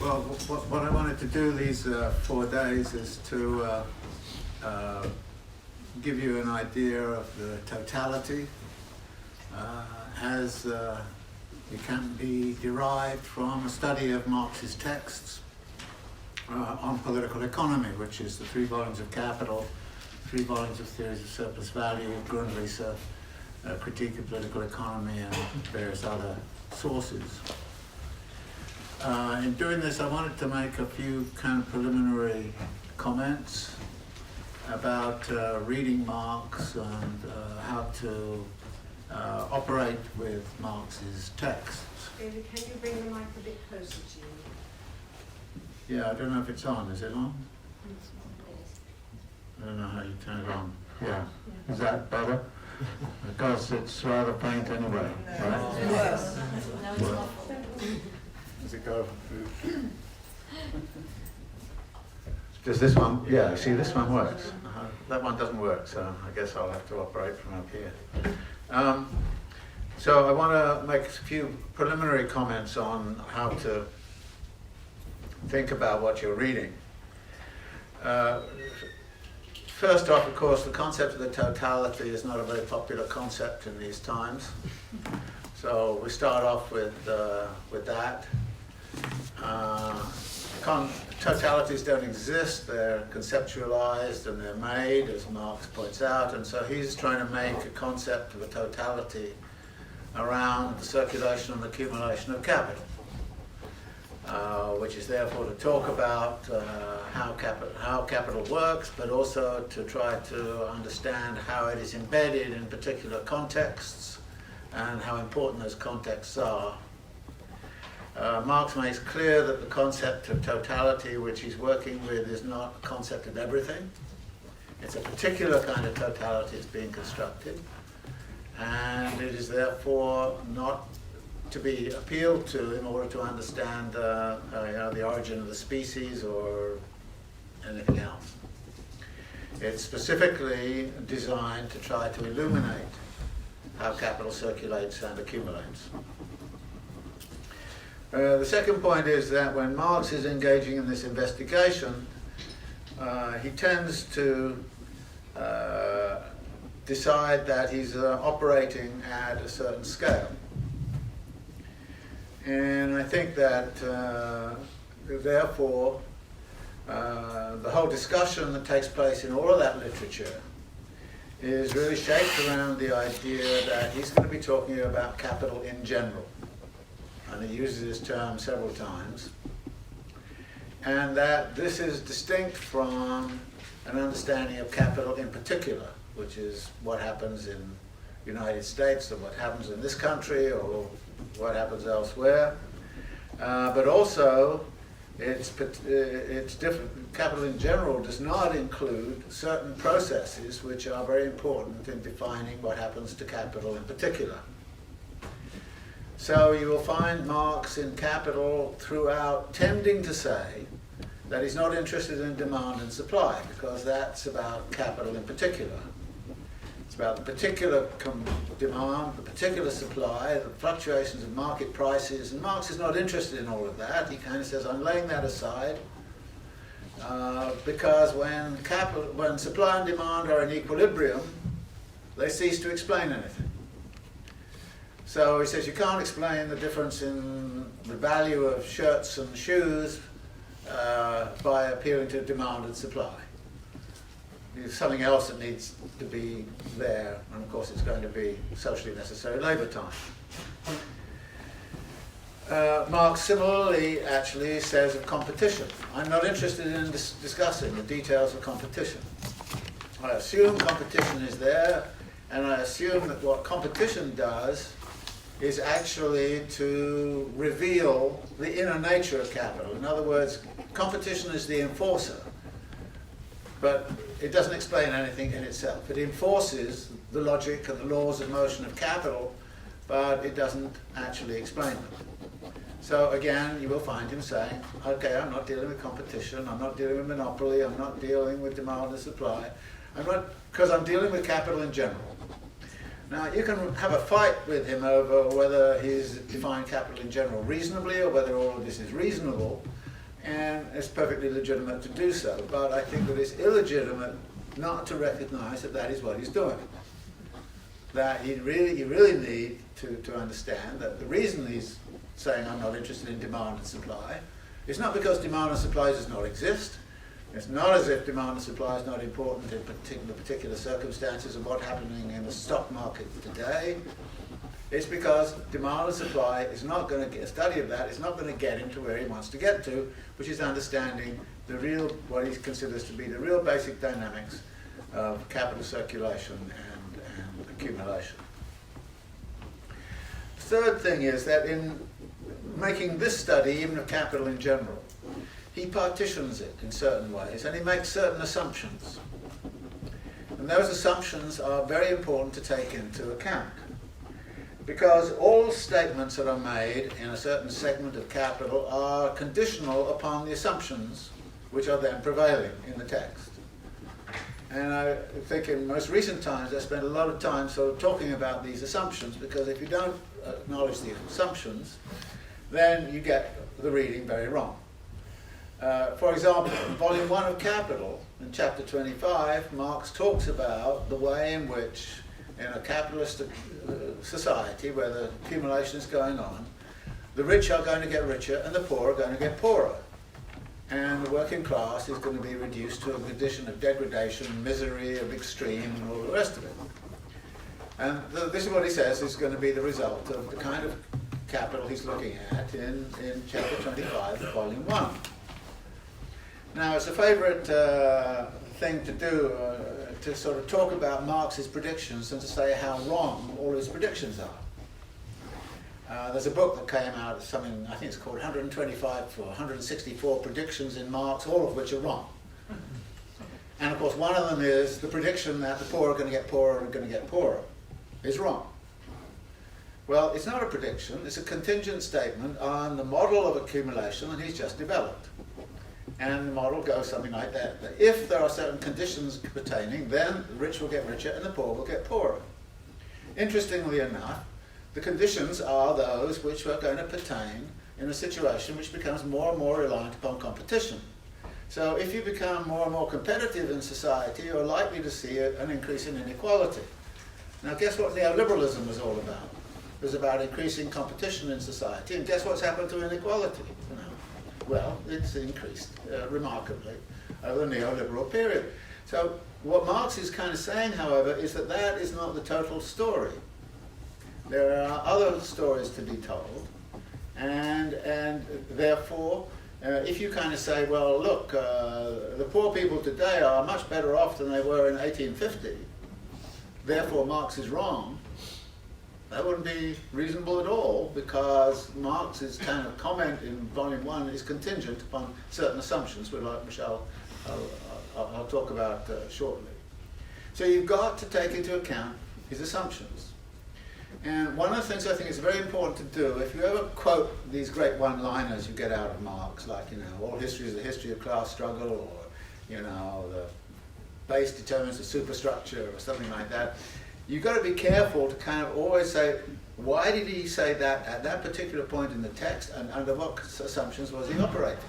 Well, what I wanted to do these 4 days is to give you an idea of the totality as it can be derived from a study of Marx's texts on political economy, which is the 3 volumes of Capital, 3 volumes of Theories of Surplus Value, Grundrisse, Critique of Political Economy, and various other sources. In doing this, I wanted to make a few kind of preliminary comments about reading Marx and how to operate with Marx's texts. David, can you bring the mic a bit closer to you? Yeah, I don't know if it's on. Is it on? I don't know how you turn it on. Yeah. Is that better? Because it's rather faint anyway, right? Yes. No, it's not. Does it go? Does this one? Yeah, see, this one works. That one doesn't work, so I guess I'll have to operate from up here. So I want to make a few preliminary comments on how to think about what you're reading. First off, of course, the concept of the totality is not a very popular concept in these times. So we start off with that. Totalities don't exist, they're conceptualized and they're made, as Marx points out, and so he's trying to make a concept of a totality around the circulation and accumulation of capital, which is therefore to talk about how capital works, but also to try to understand how it is embedded in particular contexts and how important those contexts are. Marx makes clear that the concept of totality which he's working with is not a concept of everything. It's a particular kind of totality that's being constructed, and it is therefore not to be appealed to in order to understand the origin of the species or anything else. It's specifically designed to try to illuminate how capital circulates and accumulates. The second point is that when Marx is engaging in this investigation, he tends to decide that he's operating at a certain scale. And I think that, therefore, the whole discussion that takes place in all of that literature is really shaped around the idea that he's going to be talking about capital in general. And he uses this term several times, and that this is distinct from an understanding of capital in particular, which is what happens in the United States or what happens in this country or what happens elsewhere. But also, it's different. Capital in general does not include certain processes which are very important in defining what happens to capital in particular. So you will find Marx in Capital throughout tending to say that he's not interested in demand and supply, because that's about capital in particular. It's about the particular demand, the particular supply, the fluctuations of market prices, and Marx is not interested in all of that. He kind of says, I'm laying that aside because when supply and demand are in equilibrium, they cease to explain anything. So he says you can't explain the difference in the value of shirts and shoes by appealing to demand and supply. There's something else that needs to be there, and of course it's going to be socially necessary labour time. Marx similarly actually says of competition, I'm not interested in discussing the details of competition. I assume competition is there, and I assume that what competition does is actually to reveal the inner nature of capital. In other words, competition is the enforcer, but it doesn't explain anything in itself. It enforces the logic and the laws of motion of capital, but it doesn't actually explain them. So again, you will find him saying, okay, I'm not dealing with competition, I'm not dealing with monopoly, I'm not dealing with demand and supply, because I'm dealing with capital in general. Now, you can have a fight with him over whether he's defined capital in general reasonably or whether all of this is reasonable, and it's perfectly legitimate to do so, but I think that it's illegitimate not to recognize that that is what he's doing. That you really need to understand that the reason he's saying I'm not interested in demand and supply is not because demand and supply does not exist. It's not as if demand and supply is not important in particular circumstances of what's happening in the stock market today. It's because demand and supply is not going to get, a study of that is not going to get him to where he wants to get to, which is understanding the real, what he considers to be the real basic dynamics of capital circulation and accumulation. The third thing is that in making this study, even of capital in general, he partitions it in certain ways and he makes certain assumptions. And those assumptions are very important to take into account. Because all statements that are made in a certain segment of capital are conditional upon the assumptions which are then prevailing in the text. And I think in most recent times I spent a lot of time sort of talking about these assumptions, because if you don't acknowledge the assumptions, then you get the reading very wrong. For example, in Volume 1 of Capital, in Chapter 25, Marx talks about the way in which in a capitalist society where the accumulation is going on, the rich are going to get richer and the poor are going to get poorer. And the working class is going to be reduced to a condition of degradation, misery, of extreme, and all the rest of it. And this is what he says is going to be the result of the kind of capital he's looking at in Chapter 25 of Volume 1. Now, it's a favourite thing to do to sort of talk about Marx's predictions and to say how wrong all his predictions are. There's a book that came out, something I think it's called 125 or 164 predictions in Marx, all of which are wrong. And of course one of them is the prediction that the poor are going to get poorer and going to get poorer is wrong. Well, it's not a prediction, it's a contingent statement on the model of accumulation that he's just developed. And the model goes something like that. That if there are certain conditions pertaining, then the rich will get richer and the poor will get poorer. Interestingly enough, the conditions are those which are going to pertain in a situation which becomes more and more reliant upon competition. So if you become more and more competitive in society, you're likely to see an increase in inequality. Now guess what neoliberalism was all about? It was about increasing competition in society, and guess what's happened to inequality? Well, it's increased remarkably over the neoliberal period. So what Marx is kind of saying, however, is that that is not the total story. There are other stories to be told, and therefore, if you kind of say, well, look, the poor people today are much better off than they were in 1850, therefore Marx is wrong, that wouldn't be reasonable at all, because Marx's kind of comment in Volume 1 is contingent upon certain assumptions, which I'll talk about shortly. So you've got to take into account his assumptions. And one of the things I think is very important to do, if you ever quote these great one-liners you get out of Marx, like, all history is the history of class struggle, or, the base determines the superstructure, or something like that, you've got to be careful to kind of always say, why did he say that at that particular point in the text, and under what assumptions was he operating?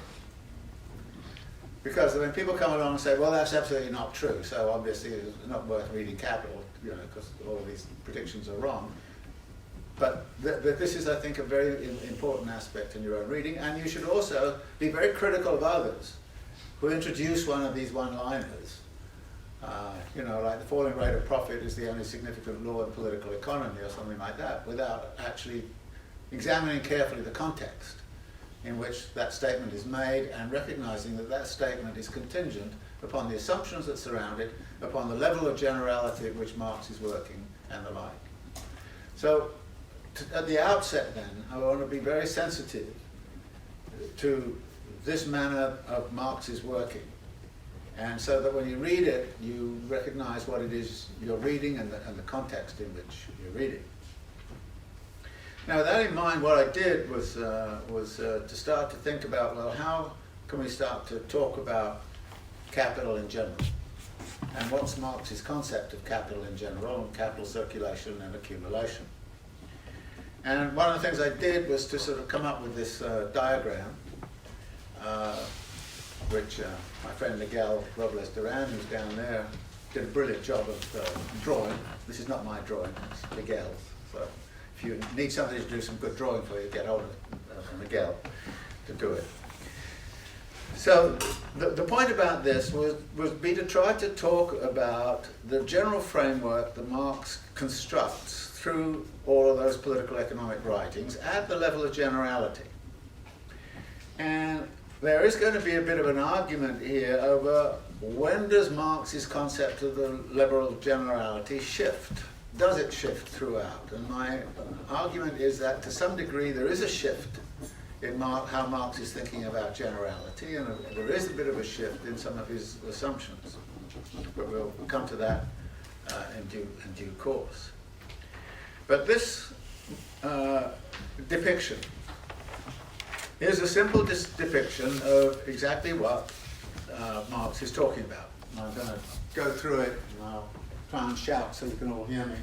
Because when people come along and say, well, that's absolutely not true, so obviously it's not worth reading Capital, because all of these predictions are wrong. But this is, I think, a very important aspect in your own reading, and you should also be very critical of others who introduce one of these one-liners. Like the falling rate of profit is the only significant law in political economy, or something like that, without actually examining carefully the context in which that statement is made, and recognizing that that statement is contingent upon the assumptions that surround it, upon the level of generality at which Marx is working, and the like. So, at the outset then, I want to be very sensitive to this manner of Marx's working. And so that when you read it, you recognize what it is you're reading and the context in which you're reading. Now, with that in mind, what I did was to start to think about, well, how can we start to talk about capital in general? And what's Marx's concept of capital in general, and capital circulation and accumulation? And one of the things I did was to sort of come up with this diagram, which my friend Miguel Robles Duran, who's down there, did a brilliant job of drawing. This is not my drawing, it's Miguel's. So if you need somebody to do some good drawing for you, get hold of Miguel to do it. So the point about this was be to try to talk about the general framework that Marx constructs through all of those political economic writings at the level of generality. And there is going to be a bit of an argument here over when does Marx's concept of the liberal generality shift? Does it shift throughout? And my argument is that to some degree there is a shift in how Marx is thinking about generality, and there is a bit of a shift in some of his assumptions. But we'll come to that in due course. But this depiction is a simple depiction of exactly what Marx is talking about. And I'm going to go through it and I'll try and shout so you can all hear me.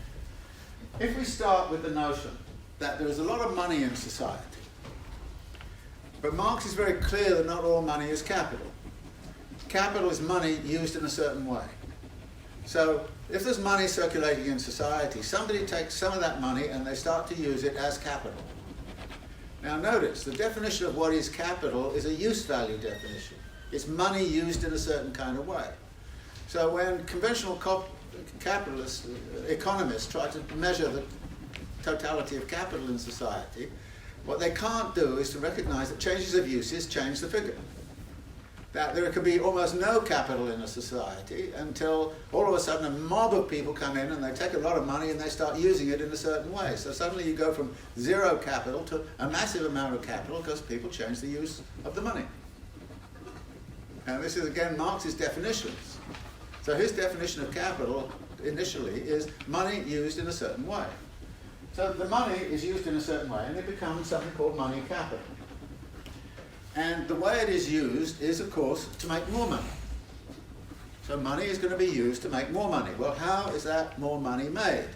If we start with the notion that there is a lot of money in society, but Marx is very clear that not all money is capital. Capital is money used in a certain way. So if there's money circulating in society, somebody takes some of that money and they start to use it as capital. Now notice, the definition of what is capital is a use value definition. It's money used in a certain kind of way. So when conventional capitalists, economists try to measure the totality of capital in society, what they can't do is to recognize that changes of uses change the figure. That there could be almost no capital in a society until all of a sudden a mob of people come in and they take a lot of money and they start using it in a certain way. So suddenly you go from zero capital to a massive amount of capital because people change the use of the money. And this is again Marx's definitions. So his definition of capital initially is money used in a certain way. So the money is used in a certain way and it becomes something called money capital. And the way it is used is, of course, to make more money. So money is going to be used to make more money. Well, how is that more money made?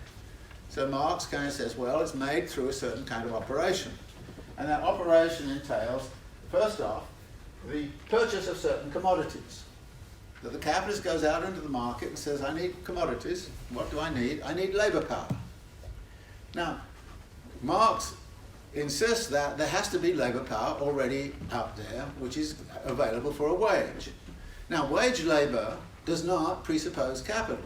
So Marx kind of says, well, it's made through a certain kind of operation. And that operation entails, first off, the purchase of certain commodities. So the capitalist goes out into the market and says, I need commodities. What do I need? I need labor power. Now, Marx insists that there has to be labor power already out there, which is available for a wage. Now, wage labor does not presuppose capital.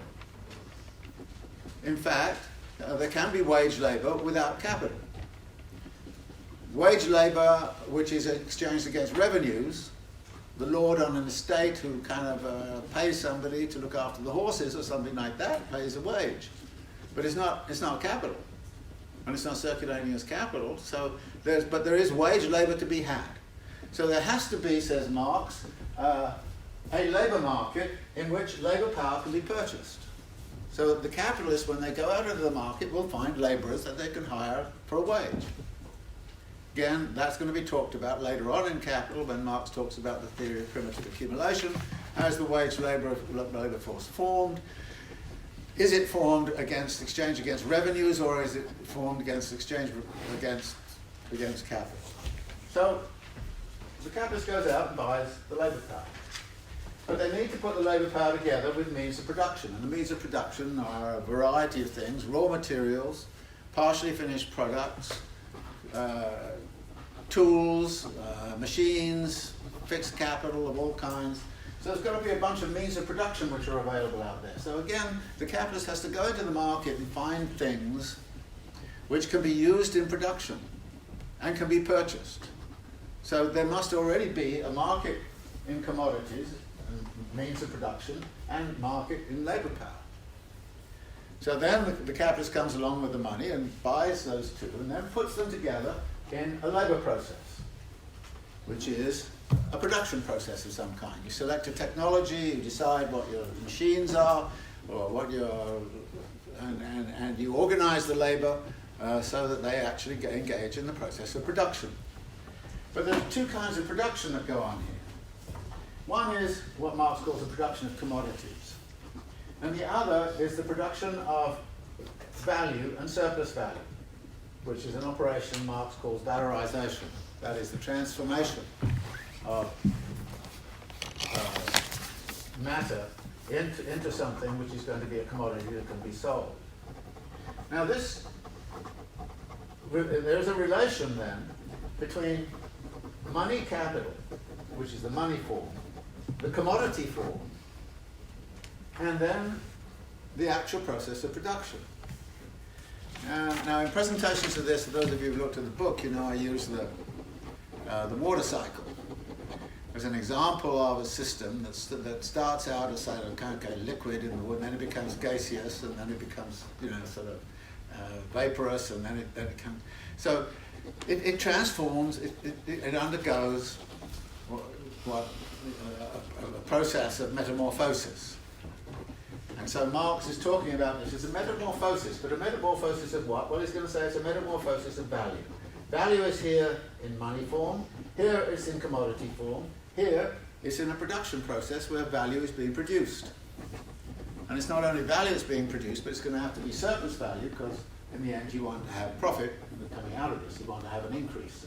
In fact, there can be wage labor without capital. Wage labor, which is exchanged against revenues, the lord on an estate who kind of pays somebody to look after the horses or something like that, pays a wage. But it's not capital. And it's not circulating as capital, but there is wage labor to be had. So there has to be, says Marx, a labor market in which labor power can be purchased. So that the capitalists, when they go out into the market, will find laborers that they can hire for a wage. Again, that's going to be talked about later on in Capital when Marx talks about the theory of primitive accumulation. How is the wage labor force formed? Is it formed against exchange against revenues, or is it formed against exchange against capital? So the capitalist goes out and buys the labour power. But they need to put the labour power together with means of production. And the means of production are a variety of things: raw materials, partially finished products, tools, machines, fixed capital of all kinds. So there's got to be a bunch of means of production which are available out there. So again, the capitalist has to go into the market and find things which can be used in production and can be purchased. So there must already be a market in commodities and means of production and market in labour power. So then the capitalist comes along with the money and buys those two and then puts them together in a labour process, which is a production process of some kind. You select a technology, you decide what your machines are, or what your, and you organize the labor so that they actually engage in the process of production. But there are two kinds of production that go on here. One is what Marx calls the production of commodities, and the other is the production of value and surplus value, which is an operation Marx calls valorization. That is the transformation of matter into something which is going to be a commodity that can be sold. Now there's a relation then between money capital, which is the money form, the commodity form, and then the actual process of production. Now in presentations of this, for those of you who looked at the book, you know I use the water cycle as an example of a system that starts out as sort of liquid in the wood, and then it becomes gaseous, and then it becomes sort of vaporous, and then it comes. So it transforms. It undergoes a process of metamorphosis. And so Marx is talking about this as a metamorphosis, but a metamorphosis of what? Well, he's going to say it's a metamorphosis of value. Value is here in money form, here it's in commodity form, here it's in a production process where value is being produced. And it's not only value that's being produced, but it's going to have to be surplus value, because in the end you want to have profit coming out of this, you want to have an increase.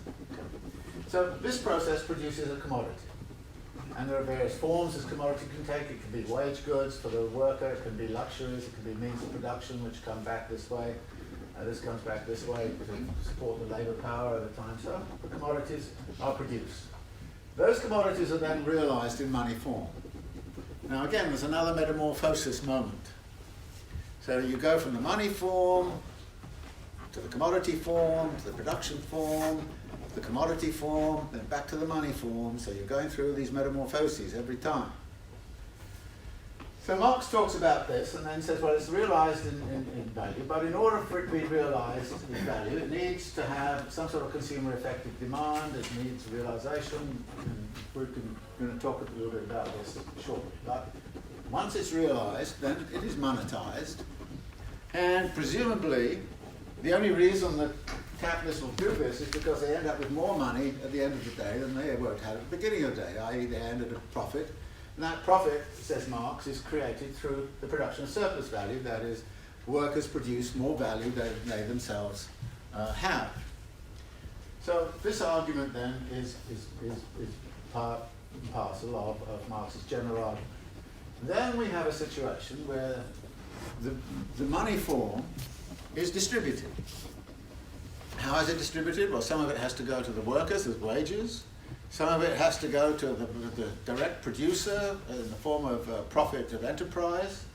So this process produces a commodity. And there are various forms this commodity can take. It can be wage goods for the worker, it can be luxuries, it can be means of production which come back this way. This comes back this way to support the labour power over time. So the commodities are produced. Those commodities are then realised in money form. Now again, there's another metamorphosis moment. So you go from the money form to the commodity form, to the production form, the commodity form, then back to the money form. So you're going through these metamorphoses every time. So Marx talks about this and then says, well, it's realised in value, but in order for it to be realised in value, it needs to have some sort of consumer effective demand, it needs realisation, and we're going to talk a little bit about this shortly. But once it's realised, then it is monetised, and presumably the only reason that capitalists will do this is because they end up with more money at the end of the day than they ever had at the beginning of the day, i.e. they end at a profit. And that profit, says Marx, is created through the production of surplus value, that is, workers produce more value than they themselves have. So this argument then is part and parcel of Marx's general argument. Then we have a situation where the money form is distributed. How is it distributed? Well, some of it has to go to the workers as wages. Some of it has to go to the direct producer in the form of profit of enterprise.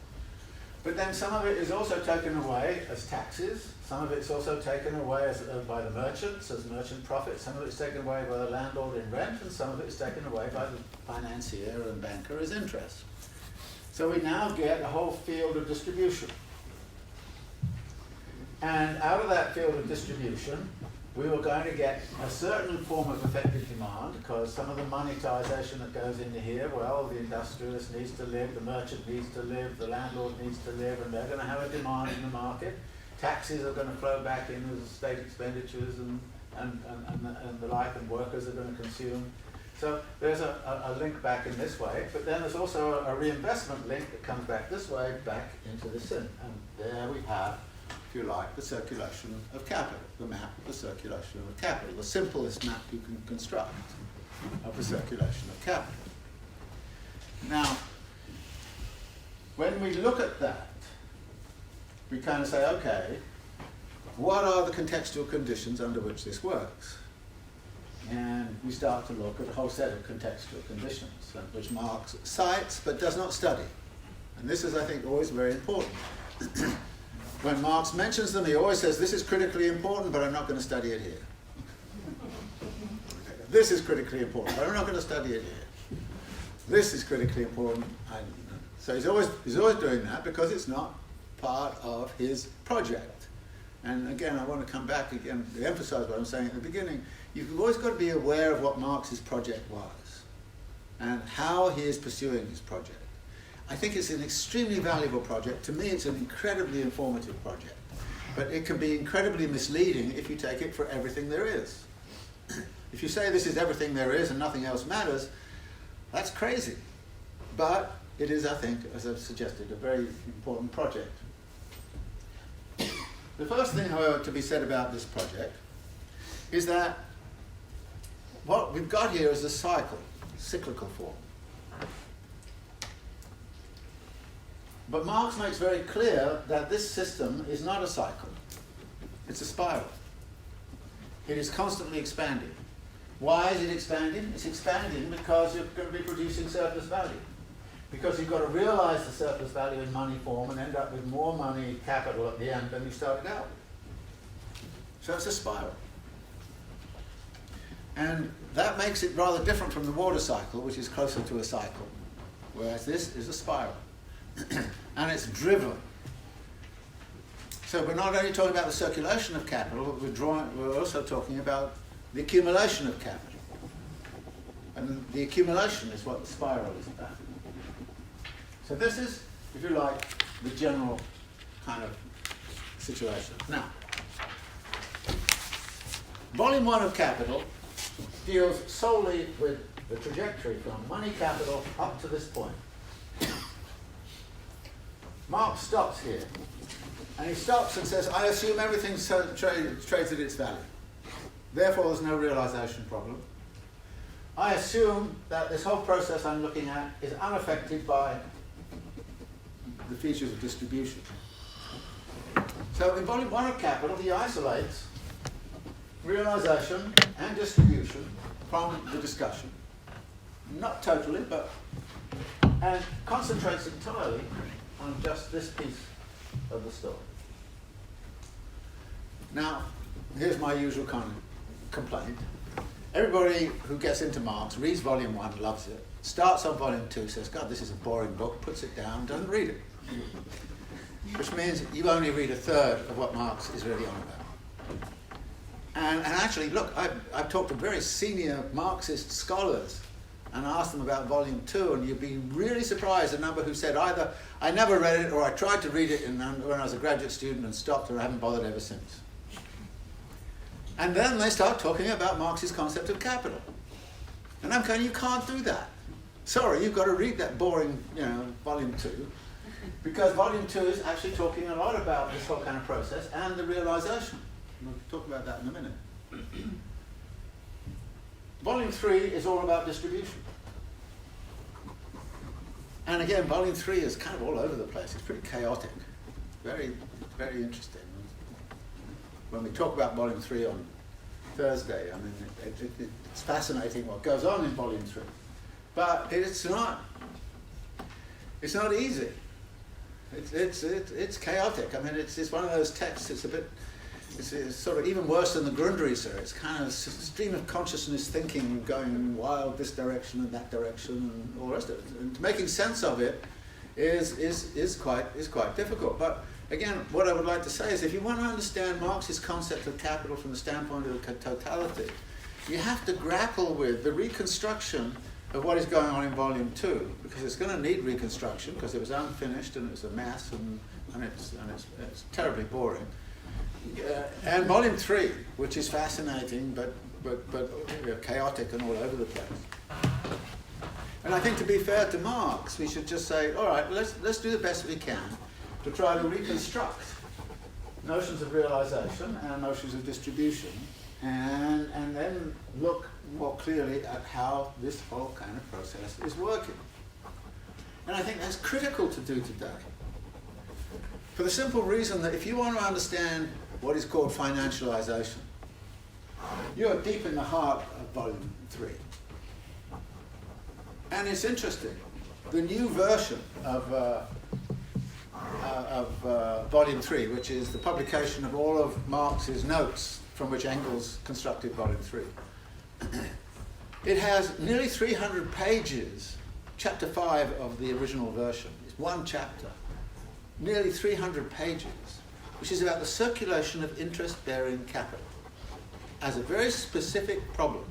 But then some of it is also taken away as taxes. Some of it's also taken away by the merchants as merchant profit. Some of it's taken away by the landlord in rent, and some of it's taken away by the financier and banker as interest. So we now get a whole field of distribution. And out of that field of distribution, we were going to get a certain form of effective demand, because some of the monetization that goes into here, well, the industrialist needs to live, the merchant needs to live, the landlord needs to live, and they're going to have a demand in the market. Taxes are going to flow back in as state expenditures and the like, and workers are going to consume. So there's a link back in this way, but then there's also a reinvestment link that comes back this way, back into the sin. And there we have, if you like, the circulation of capital, the map of the circulation of capital, the simplest map you can construct of the circulation of capital. Now, when we look at that, we kind of say, okay, what are the contextual conditions under which this works? And we start to look at a whole set of contextual conditions, which Marx cites but does not study. And this is, I think, always very important. When Marx mentions them, he always says, this is critically important, but I'm not going to study it here. This is critically important, but I'm not going to study it here. This is critically important. So he's always doing that because it's not part of his project. And again, I want to come back again to emphasize what I'm saying at the beginning. You've always got to be aware of what Marx's project was and how he is pursuing his project. I think it's an extremely valuable project. To me, it's an incredibly informative project. But it can be incredibly misleading if you take it for everything there is. If you say this is everything there is and nothing else matters, that's crazy. But it is, I think, as I've suggested, a very important project. The first thing, however, to be said about this project is that what we've got here is a cycle, cyclical form. But Marx makes very clear that this system is not a cycle. It's a spiral. It is constantly expanding. Why is it expanding? It's expanding because you're going to be producing surplus value. Because you've got to realize the surplus value in money form and end up with more money capital at the end than you started out with. So it's a spiral. And that makes it rather different from the water cycle, which is closer to a cycle. Whereas this is a spiral. And it's driven. So we're not only talking about the circulation of capital, but we're also talking about the accumulation of capital. And the accumulation is what the spiral is about. So this is, if you like, the general kind of situation. Now, volume 1 of capital deals solely with the trajectory from money capital up to this point. Marx stops here, and he stops and says, I assume everything trades at its value. Therefore, there's no realization problem. I assume that this whole process I'm looking at is unaffected by the features of distribution. So in volume 1 of capital, he isolates realization and distribution from the discussion. Not totally, but, and concentrates entirely on just this piece of the story. Now, here's my usual kind of complaint. Everybody who gets into Marx reads volume 1, loves it, starts on volume 2, says, God, this is a boring book, puts it down, doesn't read it. Which means you only read a third of what Marx is really on about. And actually, look, I've talked to very senior Marxist scholars and asked them about volume 2, and you'd be really surprised the number who said either I never read it or I tried to read it when I was a graduate student and stopped and I haven't bothered ever since. And then they start talking about Marx's concept of capital. And I'm going, you can't do that. Sorry, you've got to read that boring, volume 2, because volume 2 is actually talking a lot about this whole kind of process and the realization. We'll talk about that in a minute. Volume 3 is all about distribution. And again, volume 3 is kind of all over the place. It's pretty chaotic. Very, very interesting. When we talk about volume 3 on Thursday, I mean, it's fascinating what goes on in volume 3. But it's not easy. It's chaotic. I mean, it's one of those texts. It's sort of even worse than the Grundrisse. It's kind of a stream of consciousness thinking going wild this direction and that direction and all the rest of it. And making sense of it is quite difficult. But again, what I would like to say is if you want to understand Marx's concept of capital from the standpoint of the totality, you have to grapple with the reconstruction of what is going on in volume 2, because it's going to need reconstruction because it was unfinished and it was a mess and it's terribly boring. And volume 3, which is fascinating but chaotic and all over the place. And I think to be fair to Marx, we should just say, all right, let's do the best we can to try to reconstruct notions of realization and notions of distribution, and then look more clearly at how this whole kind of process is working. And I think that's critical to do today. For the simple reason that if you want to understand what is called financialization, you're deep in the heart of volume 3. And it's interesting. The new version of volume 3, which is the publication of all of Marx's notes from which Engels constructed volume 3, it has nearly 300 pages. Chapter 5 of the original version is one chapter, nearly 300 pages, which is about the circulation of interest-bearing capital as a very specific problem.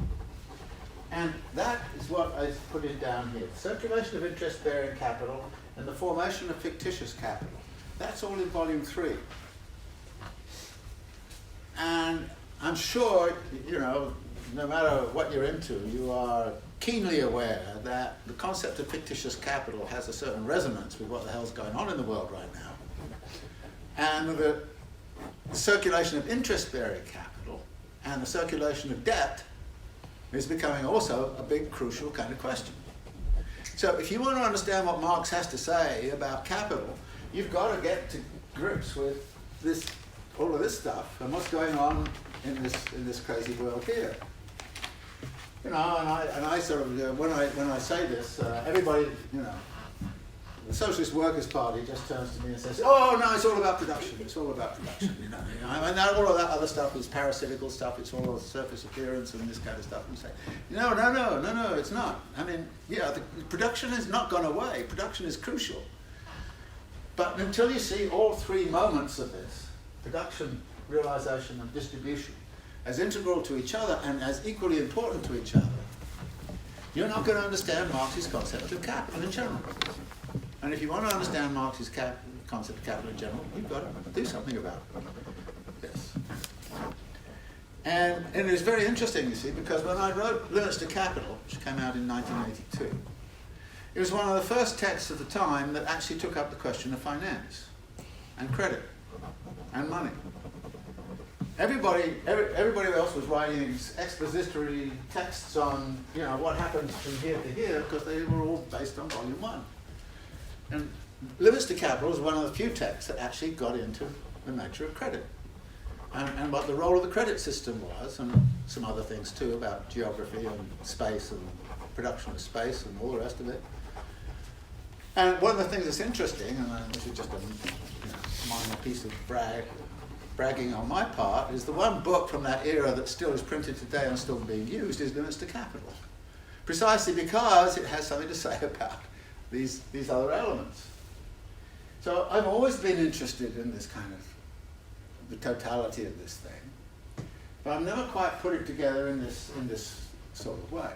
And that is what I put in down here. Circulation of interest-bearing capital and the formation of fictitious capital. That's all in volume 3. And I'm sure, no matter what you're into, you are keenly aware that the concept of fictitious capital has a certain resonance with what the hell's going on in the world right now. And the circulation of interest-bearing capital and the circulation of debt is becoming also a big, crucial kind of question. So if you want to understand what Marx has to say about capital, you've got to get to grips with this, all of this stuff and what's going on in this crazy world here. You know, and I sort of when I say this, everybody, you know, the Socialist Workers' Party just turns to me and says, "Oh no, it's all about production. It's all about production." You know, and all of that other stuff is parasitical stuff. It's all surface appearance and this kind of stuff. And say, no, it's not. I mean, yeah, the production has not gone away. Production is crucial. But until you see all three moments of this, production, realization, and distribution, as integral to each other and as equally important to each other, you're not going to understand Marx's concept of capital in general. And if you want to understand Marx's concept of capital in general, you've got to do something about this. And it is very interesting, you see, because when I wrote Limits to Capital, which came out in 1982, it was one of the first texts at the time that actually took up the question of finance and credit and money. Everybody else was writing these expository texts on, you know, what happens from here to here, because they were all based on Volume 1. And Limits to Capital is one of the few texts that actually got into the nature of credit and what the role of the credit system was, and some other things too about geography and space and production of space and all the rest of it. And one of the things that's interesting, and this is just a minor piece of bragging on my part, is the one book from that era that still is printed today and still being used is Limits to Capital, precisely because it has something to say about these other elements. So I've always been interested in this kind of the totality of this thing, but I've never quite put it together in this sort of way.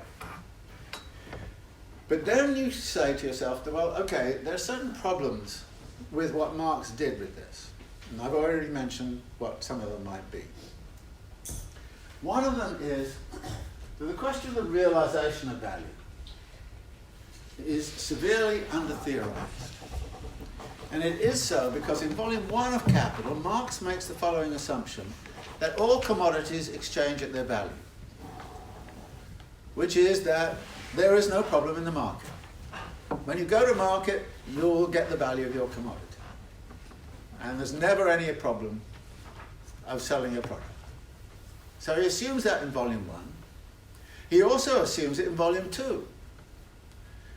But then you say to yourself, well, okay, there are certain problems with what Marx did with this. And I've already mentioned what some of them might be. One of them is that the question of the realization of value is severely under-theorized. And it is so because in Volume 1 of Capital, Marx makes the following assumption, that all commodities exchange at their value, which is that there is no problem in the market. When you go to market, you'll get the value of your commodity. And there's never any problem of selling your product. So he assumes that in Volume 1. He also assumes it in Volume 2.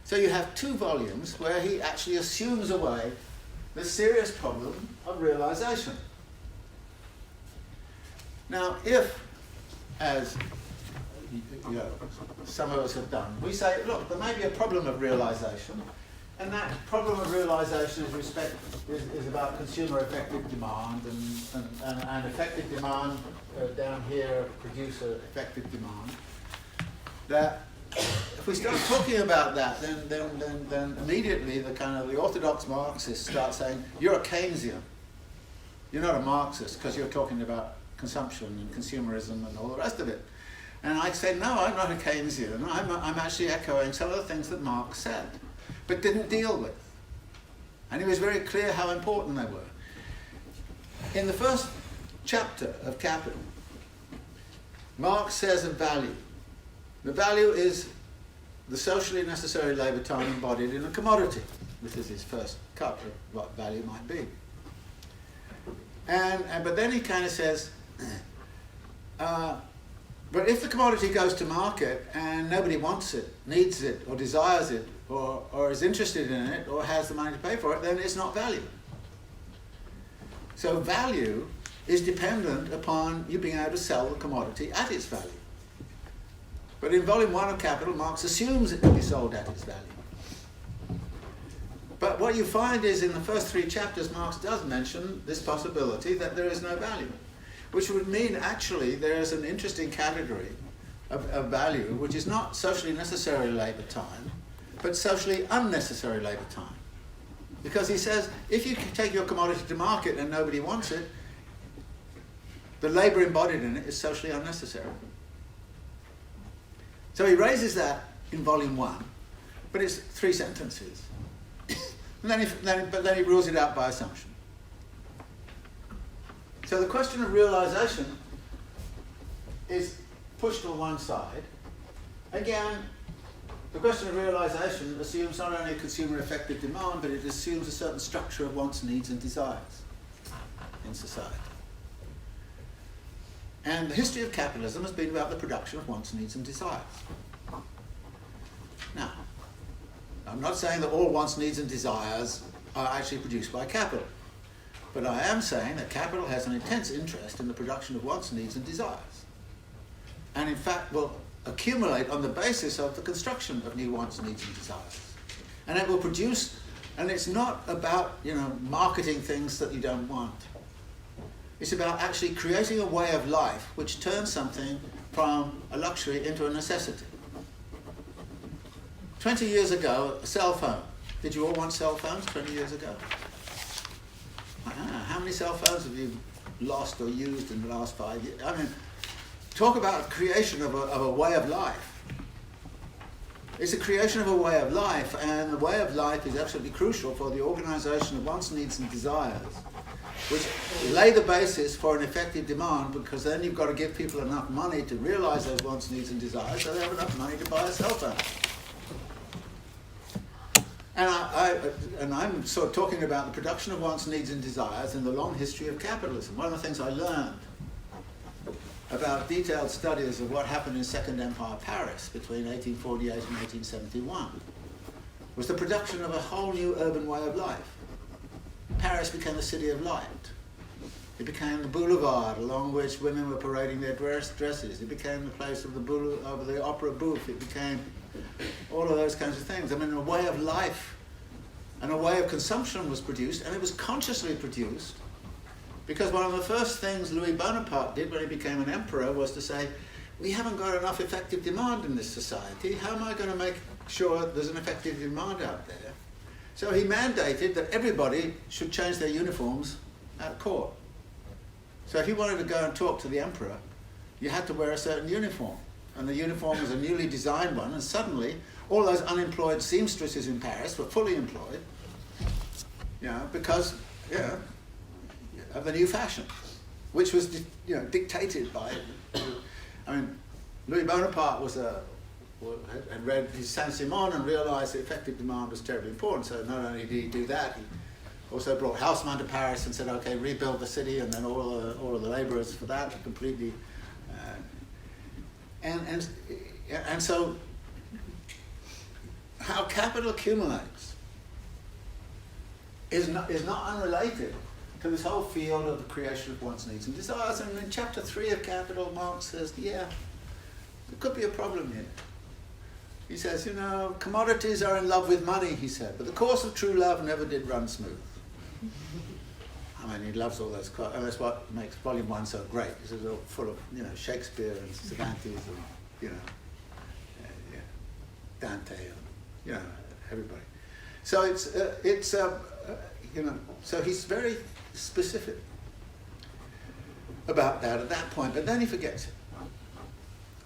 So you have two volumes where he actually assumes away the serious problem of realization. Now, if, as you know, some of us have done, we say, look, there may be a problem of realization, and that problem of realization is about consumer effective demand and effective demand down here, producer effective demand. That if we start talking about that, then immediately the orthodox Marxists start saying, you're a Keynesian. You're not a Marxist because you're talking about consumption and consumerism and all the rest of it. And I say, no, I'm not a Keynesian. I'm actually echoing some of the things that Marx said, but didn't deal with. And he was very clear how important they were. In the first chapter of Capital, Marx says of value, the value is the socially necessary labour time embodied in a commodity. This is his first cut of what value might be. But then he kind of says, but if the commodity goes to market and nobody wants it, needs it, or desires it, or is interested in it, or has the money to pay for it, then it's not value. So value is dependent upon you being able to sell the commodity at its value. But in Volume 1 of Capital, Marx assumes it can be sold at its value. But what you find is in the first three chapters, Marx does mention this possibility that there is no value, which would mean actually there is an interesting category of value which is not socially necessary labour time, but socially unnecessary labour time. Because he says, if you take your commodity to market and nobody wants it, the labour embodied in it is socially unnecessary. So he raises that in Volume 1, but it's 3 sentences. But then he rules it out by assumption. So the question of realization is pushed on one side. Again, The question of realization assumes not only consumer effective demand, but it assumes a certain structure of wants, needs, and desires in society. And the history of capitalism has been about the production of wants, needs, and desires. Now, I'm not saying that all wants, needs, and desires are actually produced by capital, but I am saying that capital has an intense interest in the production of wants, needs, and desires, and in fact will accumulate on the basis of the construction of new wants, needs, and desires. And it will produce, and it's not about, marketing things that you don't want. It's about actually creating a way of life which turns something from a luxury into a necessity. 20 years ago, a cell phone. Did you all want cell phones 20 years ago? How many cell phones have you lost or used in the last 5 years? I mean, talk about creation of a way of life. It's a creation of a way of life, and the way of life is absolutely crucial for the organisation of wants, needs, and desires, which lay the basis for an effective demand, because then you've got to give people enough money to realise those wants, needs, and desires, so they have enough money to buy a cell phone. And I'm sort of talking about the production of wants, needs, and desires in the long history of capitalism. One of the things I learned about detailed studies of what happened in Second Empire Paris between 1848 and 1871 was the production of a whole new urban way of life. Paris became the city of light. It became the boulevard along which women were parading their dresses. It became the place of the opera bouffe. It became all of those kinds of things. I mean, a way of life and a way of consumption was produced, and it was consciously produced, because one of the first things Louis Bonaparte did when he became an emperor was to say, we haven't got enough effective demand in this society. How am I going to make sure there's an effective demand out there? So he mandated that everybody should change their uniforms at court. So if you wanted to go and talk to the emperor, you had to wear a certain uniform. And the uniform was a newly designed one, and suddenly all those unemployed seamstresses in Paris were fully employed, because of the new fashion, which was dictated by. I mean, Louis Bonaparte had read his Saint-Simon and realised that effective demand was terribly important. So not only did he do that, he also brought Haussmann to Paris and said, "Okay, rebuild the city," and then all of the labourers for that are completely. And so, how capital accumulates is not unrelated to this whole field of the creation of wants, needs, and desires. And in chapter 3 of Capital, Marx says, there could be a problem here. He says, commodities are in love with money, he said, but the course of true love never did run smooth. I mean, he loves all those quotes, and that's what makes Volume 1 so great. It's all full of, Shakespeare and Cervantes and, Dante and, everybody. So so he's very specific about that at that point, but then he forgets it.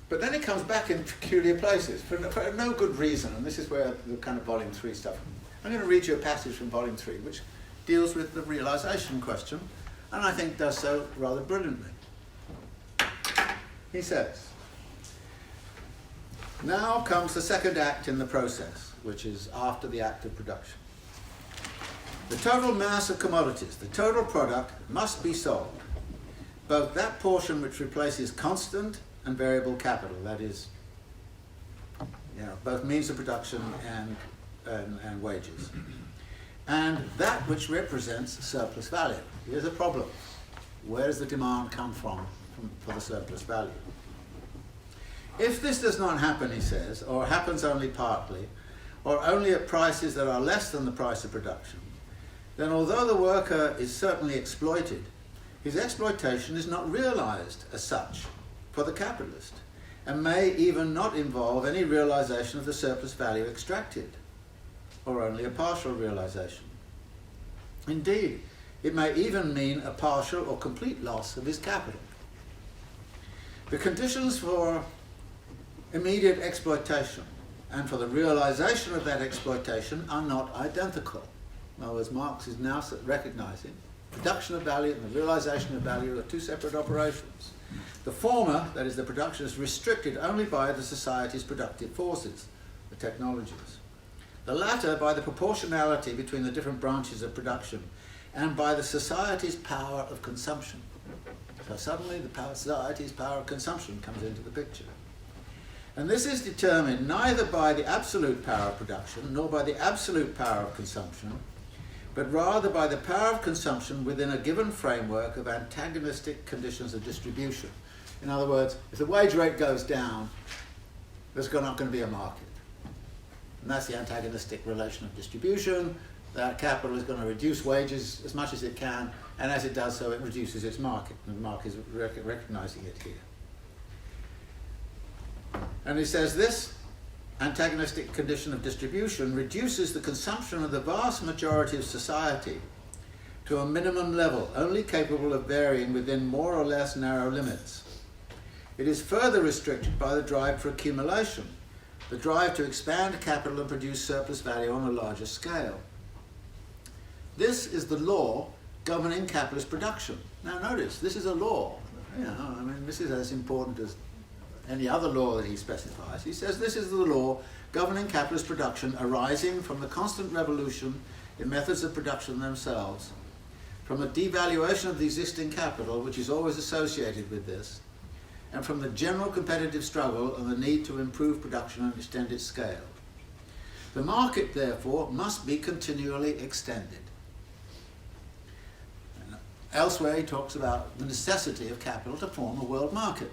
But then it comes back in peculiar places for no good reason, and this is where the kind of Volume 3 stuff. I'm going to read you a passage from Volume 3, which deals with the realization question, and I think does so rather brilliantly. He says, now comes the second act in the process, which is after the act of production. The total mass of commodities, the total product, must be sold. Both that portion which replaces constant and variable capital, that is, both means of production and wages, and that which represents surplus value. Here's a problem. Where does the demand come from for the surplus value? If this does not happen, he says, or happens only partly, or only at prices that are less than the price of production, then although the worker is certainly exploited, his exploitation is not realized as such for the capitalist, and may even not involve any realization of the surplus value extracted, or only a partial realization. Indeed, it may even mean a partial or complete loss of his capital. The conditions for immediate exploitation and for the realization of that exploitation are not identical. In other words, Marx is now recognizing production of value and the realization of value are two separate operations. The former, that is the production, is restricted only by the society's productive forces. the technologies. The latter by the proportionality between the different branches of production and by the society's power of consumption. So suddenly the society's power of consumption comes into the picture. And this is determined neither by the absolute power of production nor by the absolute power of consumption, but rather by the power of consumption within a given framework of antagonistic conditions of distribution. In other words, if the wage rate goes down, there's not going to be a market. And that's the antagonistic relation of distribution. That capital is going to reduce wages as much as it can, and as it does so, it reduces its market. And the market is recognizing it here. And he says this antagonistic condition of distribution reduces the consumption of the vast majority of society to a minimum level, only capable of varying within more or less narrow limits. It is further restricted by the drive for accumulation, the drive to expand capital and produce surplus value on a larger scale. This is the law governing capitalist production. Now notice, this is a law. This is as important as any other law that he specifies. He says this is the law governing capitalist production arising from the constant revolution in methods of production themselves, from a devaluation of the existing capital, which is always associated with this, and from the general competitive struggle and the need to improve production and extend its scale. The market, therefore, must be continually extended. Elsewhere, he talks about the necessity of capital to form a world market,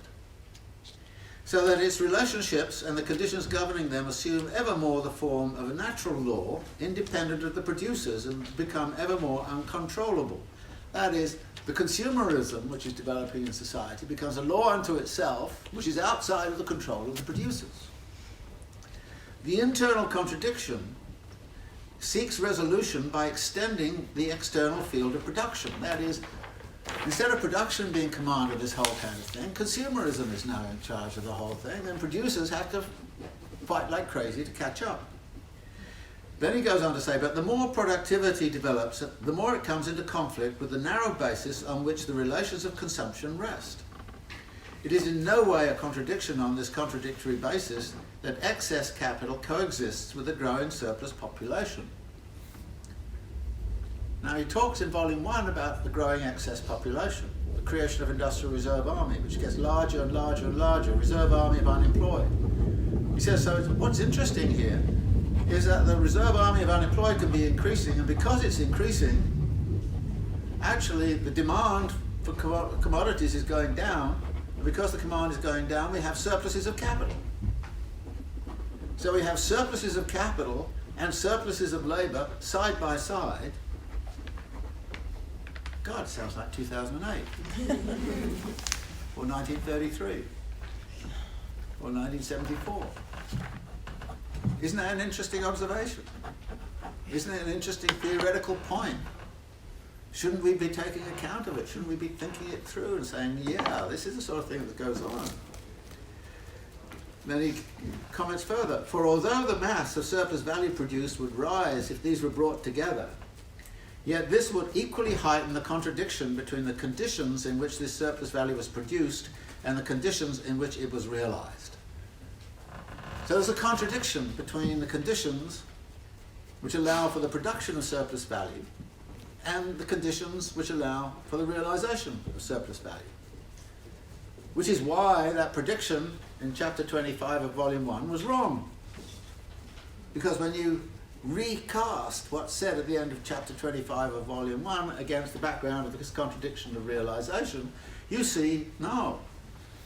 so that its relationships and the conditions governing them assume ever more the form of a natural law, independent of the producers, and become ever more uncontrollable. That is, the consumerism which is developing in society becomes a law unto itself, which is outside of the control of the producers. The internal contradiction seeks resolution by extending the external field of production. That is, instead of production being command of this whole kind of thing, consumerism is now in charge of the whole thing, and producers have to fight like crazy to catch up. Then he goes on to say, but the more productivity develops, the more it comes into conflict with the narrow basis on which the relations of consumption rest. It is in no way a contradiction on this contradictory basis that excess capital coexists with a growing surplus population. Now he talks in Volume 1 about the growing excess population, the creation of industrial reserve army, which gets larger and larger and larger, reserve army of unemployed. He says, so what's interesting here is that the reserve army of unemployed can be increasing, and because it's increasing, actually the demand for commodities is going down, and because the demand is going down, we have surpluses of capital. So we have surpluses of capital and surpluses of labor side by side. God, it sounds like 2008, or 1933, or 1974. Isn't that an interesting observation? Isn't it an interesting theoretical point? Shouldn't we be taking account of it? Shouldn't we be thinking it through and saying, yeah, this is the sort of thing that goes on? Then he comments further, for although the mass of surplus value produced would rise if these were brought together, yet this would equally heighten the contradiction between the conditions in which this surplus value was produced and the conditions in which it was realized. So there's a contradiction between the conditions which allow for the production of surplus value and the conditions which allow for the realization of surplus value. Which is why that prediction in chapter 25 of volume 1 was wrong. Because when you recast what's said at the end of chapter 25 of volume 1 against the background of this contradiction of realization, you see, no.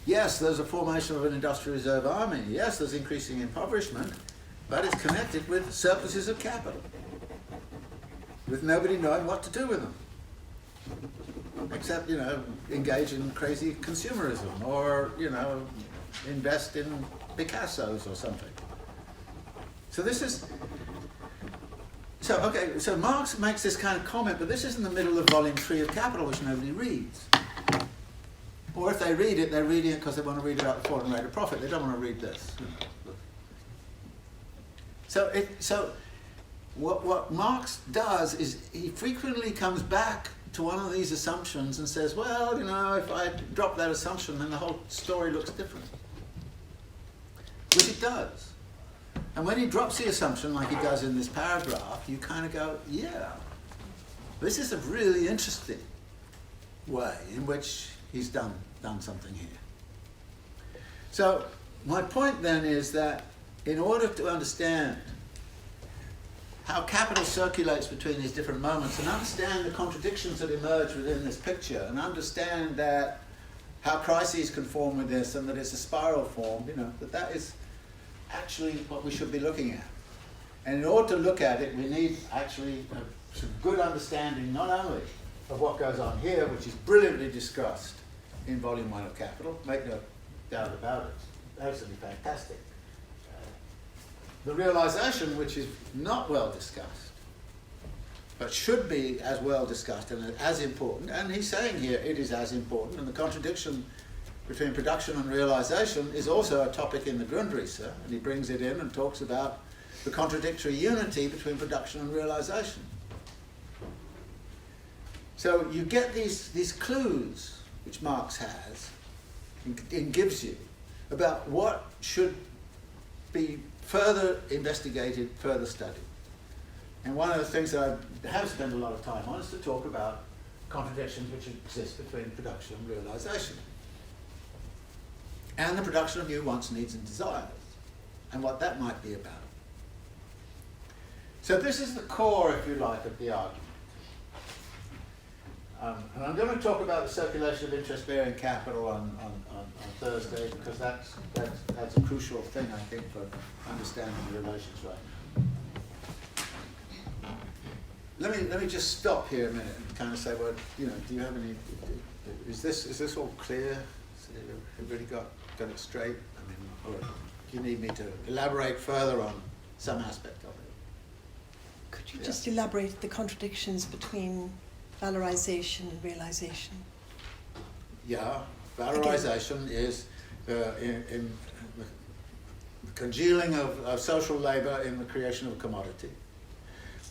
Yes, there's a formation of an industrial reserve army. Yes, there's increasing impoverishment, but it's connected with surpluses of capital, with nobody knowing what to do with them, except, engage in crazy consumerism or, invest in Picassos or something. So this is... So Marx makes this kind of comment, but this is in the middle of volume 3 of Capital, which nobody reads. Or if they read it, they're reading it because they want to read about the falling rate of profit. They don't want to read this. So what Marx does is he frequently comes back to one of these assumptions and says, well, if I drop that assumption, then the whole story looks different. Which it does. And when he drops the assumption like he does in this paragraph, you kind of go, yeah, this is a really interesting way in which he's done something here. So my point then is that in order to understand how capital circulates between these different moments and understand the contradictions that emerge within this picture and understand that how crises can form with this and that it's a spiral form, that is actually what we should be looking at. And in order to look at it, we need actually some good understanding not only of what goes on here, which is brilliantly discussed in Volume 1 of Capital, make no doubt about it, absolutely fantastic. The realization, which is not well discussed, but should be as well discussed and as important, and he's saying here it is as important, and the contradiction between production and realization is also a topic in the Grundrisse, and he brings it in and talks about the contradictory unity between production and realization. So you get these clues which Marx has and gives you about what should be further investigated, further studied. And one of the things that I have spent a lot of time on is to talk about contradictions which exist between production and realization, and the production of new wants, needs, and desires, and what that might be about. So this is the core, if you like, of the argument. And I'm going to talk about the circulation of interest-bearing capital on Thursday, because that's a crucial thing, I think, for understanding the relations right now. Let me just stop here a minute and kind of say, well, do you have any? Is this all clear? So you've really got it straight? I mean, or do you need me to elaborate further on some aspect of it? Could you just elaborate the contradictions between valorization and realization? Yeah, valorization is in the congealing of social labor in the creation of a commodity,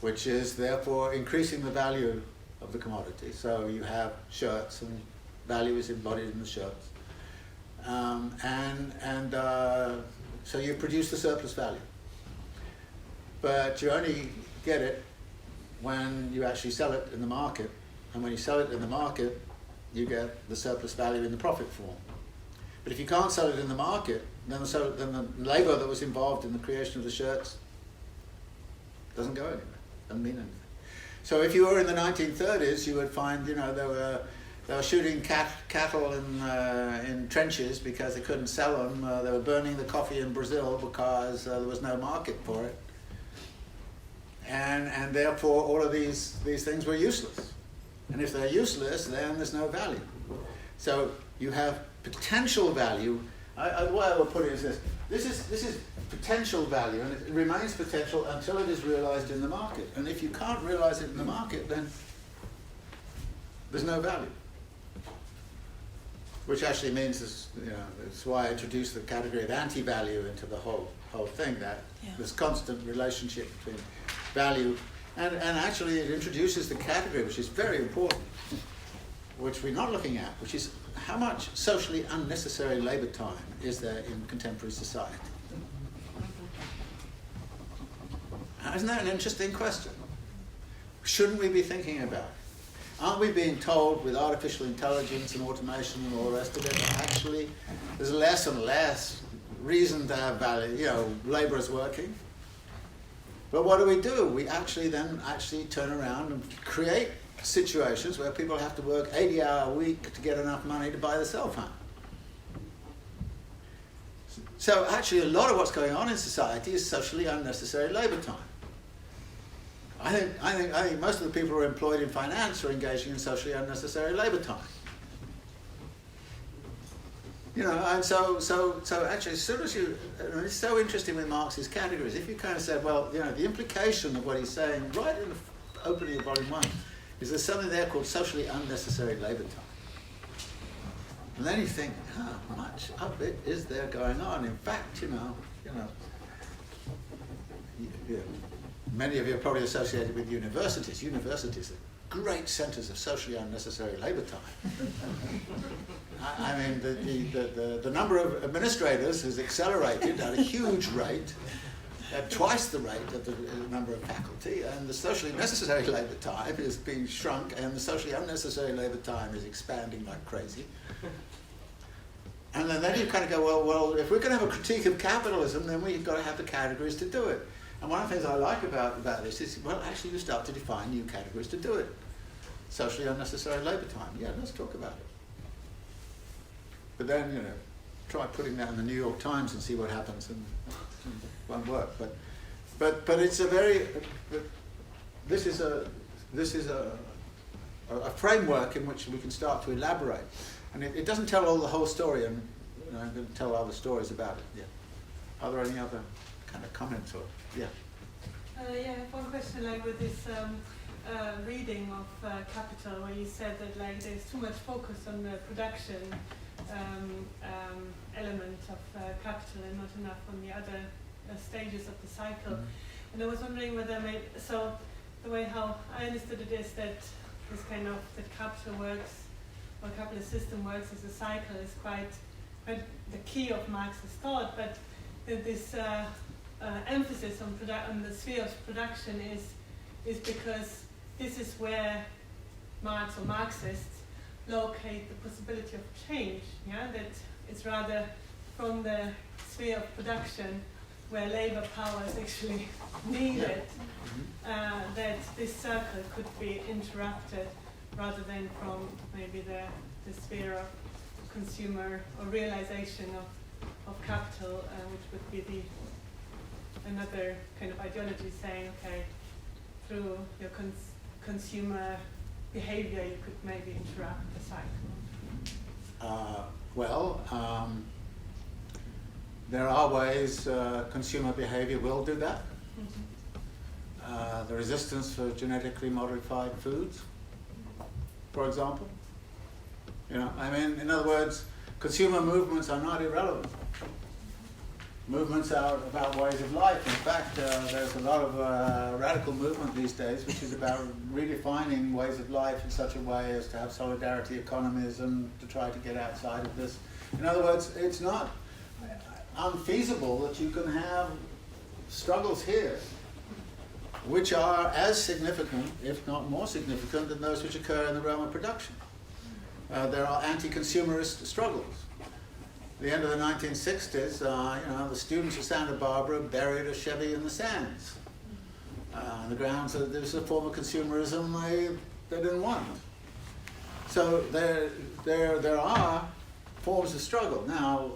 which is therefore increasing the value of the commodity. So you have shirts, and value is embodied in the shirts, so you produce the surplus value, but you only get it when you actually sell it in the market, and when you sell it in the market, you get the surplus value in the profit form. But if you can't sell it in the market, then the labour that was involved in the creation of the shirts doesn't go anywhere, doesn't mean anything. So if you were in the 1930s, you would find, they were shooting cattle in trenches because they couldn't sell them. They were burning the coffee in Brazil because there was no market for it. And therefore all of these things were useless. And if they're useless, then there's no value. So you have potential value. The way I will put it is this. This is potential value, and it remains potential until it is realized in the market. And if you can't realize it in the market, then there's no value. Which actually means, that's why I introduced the category of anti-value into the whole thing, that this constant relationship between value, and actually it introduces the category, which is very important, which we're not looking at, which is how much socially unnecessary labour time is there in contemporary society? Isn't that an interesting question? Shouldn't we be thinking about it? Aren't we being told with artificial intelligence and automation and all the rest of it that actually there's less and less reason to have value, labourers working? But what do? We actually turn around and create situations where people have to work 80-hour a week to get enough money to buy the cell phone. So actually a lot of what's going on in society is socially unnecessary labour time. I think most of the people who are employed in finance are engaging in socially unnecessary labour time. And so actually, as soon as it's so interesting with Marx's categories. If you kind of said, well, the implication of what he's saying right in the opening of Volume 1 is there's something there called socially unnecessary labour time. And then you think, how much of it is there going on? In fact, many of you are probably associated with universities. Universities are great centres of socially unnecessary labour time. I mean, the number of administrators has accelerated at a huge rate at twice the rate of the number of faculty, and the socially necessary labour time is being shrunk, and the socially unnecessary labour time is expanding like crazy. And then you kind of go, well, if we're going to have a critique of capitalism, then we've got to have the categories to do it. And one of the things I like about this is, well, actually you start to define new categories to do it. Socially unnecessary labour time. Yeah, let's talk about it. But then, try putting that in the New York Times and see what happens, and it won't work. But it's a very, this is a framework in which we can start to elaborate. And it doesn't tell all the whole story, and I'm going to tell other stories about it. Yeah. Are there any other kind of comments? Or yeah. Yeah, I have one question, like with this reading of Capital, where you said that like there's too much focus on the production element of capital and not enough on the other stages of the cycle. And I was wondering whether so the way how I understood it is that this kind of that capital works, or capitalist system works as a cycle is quite the key of Marx's thought, but this emphasis on the sphere of production is because this is where Marx or Marxists locate the possibility of change. Yeah, that it's rather from the sphere of production where labor power is actually needed, that this circle could be interrupted, rather than from maybe the sphere of consumer or realization of capital, which would be another kind of ideology saying, okay, through your consumer behavior you could maybe interrupt the cycle. There are ways consumer behavior will do that. The resistance for genetically modified foods, for example. In other words, consumer movements are not irrelevant. Movements are about ways of life. In fact, there's a lot of radical movement these days which is about redefining ways of life in such a way as to have solidarity economies and to try to get outside of this. In other words, it's not unfeasible that you can have struggles here which are as significant, if not more significant, than those which occur in the realm of production. There are anti-consumerist struggles. At the end of the 1960s, the students of Santa Barbara buried a Chevy in the sands. On the grounds that this is a form of consumerism they didn't want. So there are forms of struggle. Now,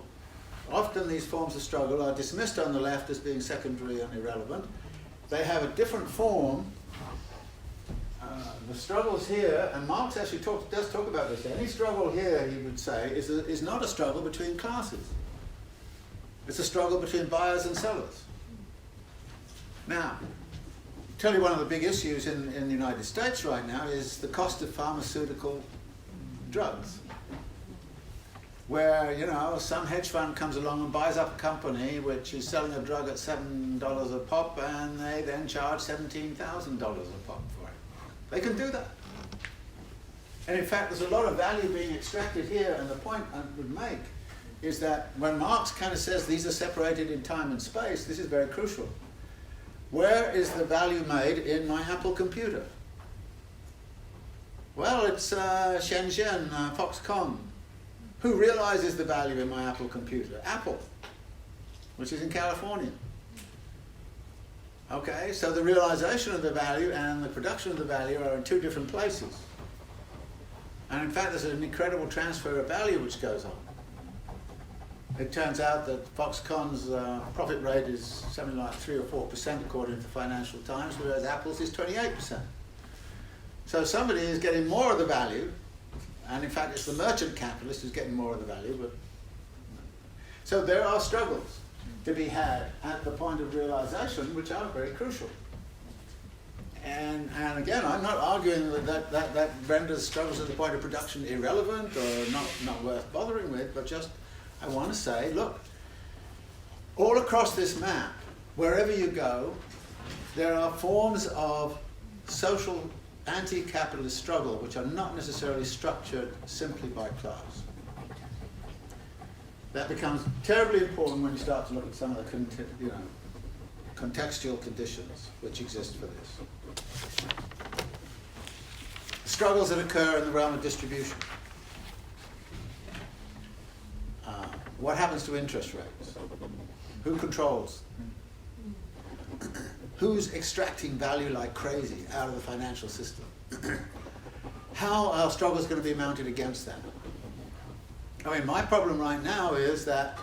often these forms of struggle are dismissed on the left as being secondary and irrelevant. They have a different form. The struggles here, and Marx actually does talk about this, any struggle here, he would say, is not a struggle between classes. It's a struggle between buyers and sellers. Now, tell you one of the big issues in the United States right now is the cost of pharmaceutical drugs. Where, some hedge fund comes along and buys up a company which is selling a drug at $7 a pop, and they then charge $17,000 a pop for it. They can do that. And in fact, there's a lot of value being extracted here, and the point I would make is that when Marx kind of says these are separated in time and space, this is very crucial. Where is the value made in my Apple computer? Well, it's Shenzhen, Foxconn. Who realizes the value in my Apple computer? Apple, which is in California. Okay, so the realization of the value and the production of the value are in two different places. And in fact, there's an incredible transfer of value which goes on. It turns out that Foxconn's profit rate is something like 3 or 4% according to the Financial Times, whereas Apple's is 28%. So somebody is getting more of the value, and in fact it's the merchant capitalist who's getting more of the value. So there are struggles to be had at the point of realization which are very crucial. And again, I'm not arguing that renders struggles at the point of production irrelevant or not worth bothering with, but just I want to say, look, all across this map, wherever you go, there are forms of social anti-capitalist struggle which are not necessarily structured simply by class. That becomes terribly important when you start to look at some of the contextual conditions which exist for this. The struggles that occur in the realm of distribution. What happens to interest rates? Who controls? Who's extracting value like crazy out of the financial system? How are struggles going to be mounted against that? I mean, my problem right now is that,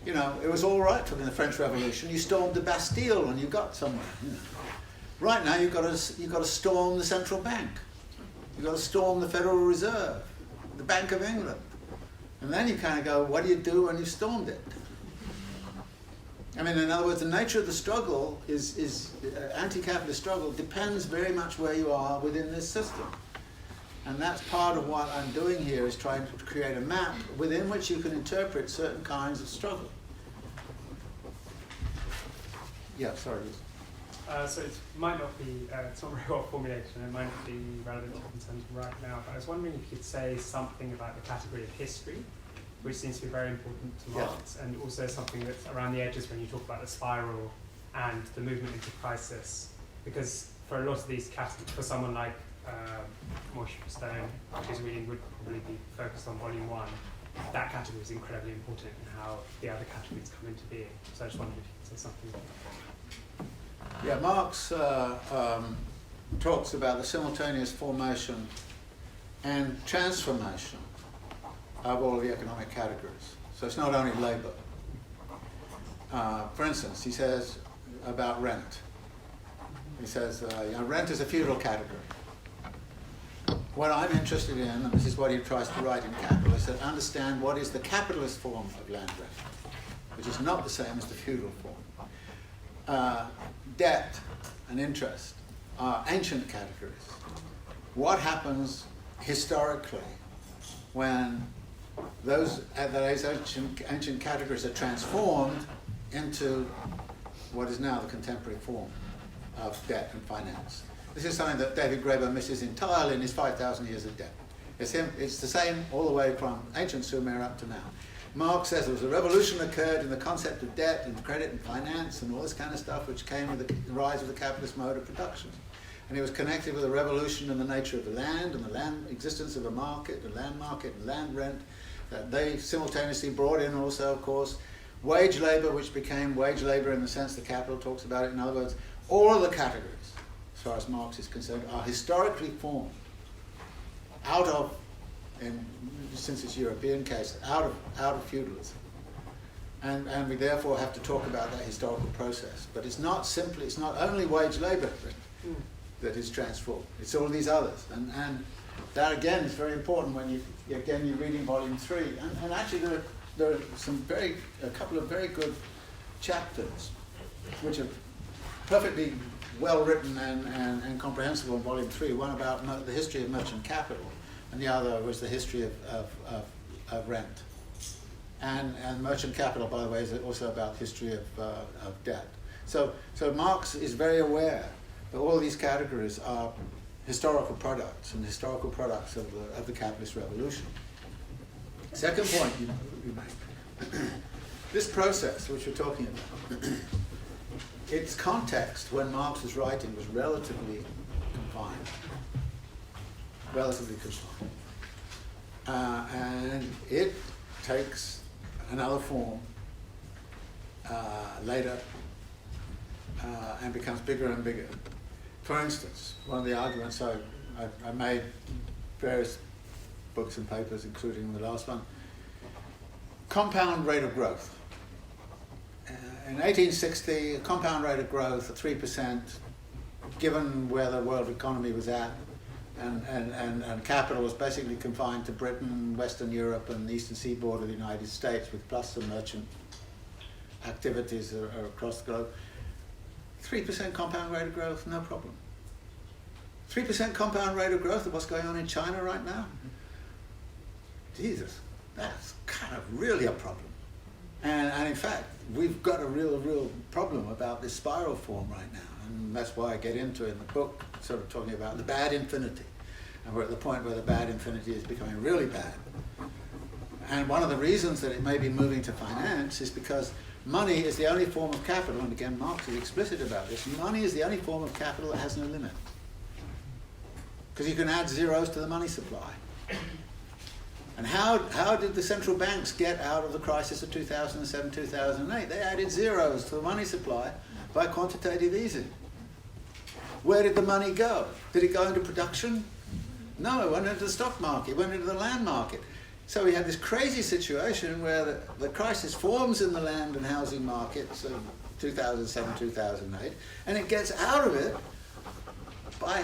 you know, it was all right during the French Revolution. You stormed the Bastille and you got somewhere. You know. Right now, you've got to storm the central bank. You've got to storm the Federal Reserve, the Bank of England. And then you kind of go, what do you do when you've stormed it? I mean, in other words, the nature of the struggle is anti-capitalist struggle depends very much where you are within this system. And that's part of what I'm doing here, is trying to create a map within which you can interpret certain kinds of struggle. Yeah, sorry. So it might not be, it's not very well formulated, and it might not be relevant to concerns right now, but I was wondering if you could say something about the category of history, which seems to be very important to Marx, and also something that's around the edges when you talk about the spiral and the movement into crisis. Because for a lot of these categories, for someone like Moshe Stone, whose reading would probably be focused on volume 1, that category is incredibly important in how the other categories come into being. So I just wondered if you could say something about that. Yeah, Marx talks about the simultaneous formation and transformation of all the economic categories. So it's not only labour. For instance, he says about rent. He says, rent is a feudal category. What I'm interested in, and this is what he tries to write in Capital, is to understand what is the capitalist form of land rent, which is not the same as the feudal form. Debt and interest are ancient categories. What happens historically when those ancient categories are transformed into what is now the contemporary form of debt and finance? This is something that David Graeber misses entirely in his 5,000 Years of Debt. It's the same all the way from ancient Sumer up to now. Marx says there was a revolution occurred in the concept of debt and credit and finance and all this kind of stuff, which came with the rise of the capitalist mode of production. And it was connected with a revolution in the nature of the land and the land existence of a market, the land market and land rent. They simultaneously brought in also, of course, wage labour, which became wage labour in the sense the Capital talks about it. In other words, all of the categories, as far as Marx is concerned, are historically formed out of, since it's European case, out of feudalism. And we therefore have to talk about that historical process. But it's not only wage labour that is transformed, it's all these others. And that again is very important when you're reading volume 3. And actually there are a couple of very good chapters which are perfectly well written and comprehensible in volume 3. One about the history of merchant capital, and the other was the history of rent. And merchant capital, by the way, is also about history of debt. So Marx is very aware that all these categories are historical products and historical products of the capitalist revolution. Second point you make. This process which we're talking about, its context when Marx was writing was relatively confined. And it takes another form later and becomes bigger and bigger. For instance, one of the arguments I made, various books and papers, including the last one, compound rate of growth. In 1860, a compound rate of growth of 3%, given where the world economy was at, and capital was basically confined to Britain, Western Europe, and the eastern seaboard of the United States, with plus some merchant activities across the globe. 3% compound rate of growth, no problem. 3% compound rate of growth of what's going on in China right now? Jesus, that's kind of really a problem. And in fact, we've got a real problem about this spiral form right now. And that's why I get into it in the book, sort of talking about the bad infinity. And we're at the point where the bad infinity is becoming really bad. And one of the reasons that it may be moving to finance is because money is the only form of capital, and again Marx is explicit about this, money is the only form of capital that has no limit. Because you can add zeros to the money supply. And how did the central banks get out of the crisis of 2007, 2008? They added zeros to the money supply by quantitative easing. Where did the money go? Did it go into production? No, it went into the stock market, it went into the land market. So we had this crazy situation where the crisis forms in the land and housing markets of 2007, 2008, and it gets out of it by,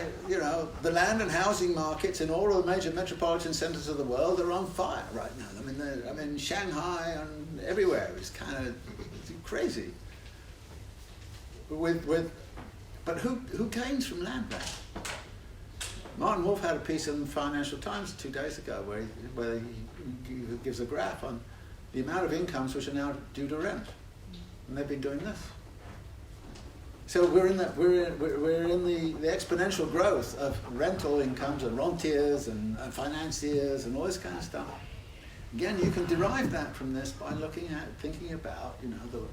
the land and housing markets in all of the major metropolitan centers of the world are on fire right now. I mean Shanghai and everywhere is kind of crazy. But who gains from land bank? Martin Wolf had a piece in the Financial Times 2 days ago where he gives a graph on the amount of incomes which are now due to rent, and they've been doing this. So we're in the exponential growth of rental incomes and rentiers and financiers and all this kind of stuff. Again, you can derive that from this by thinking about,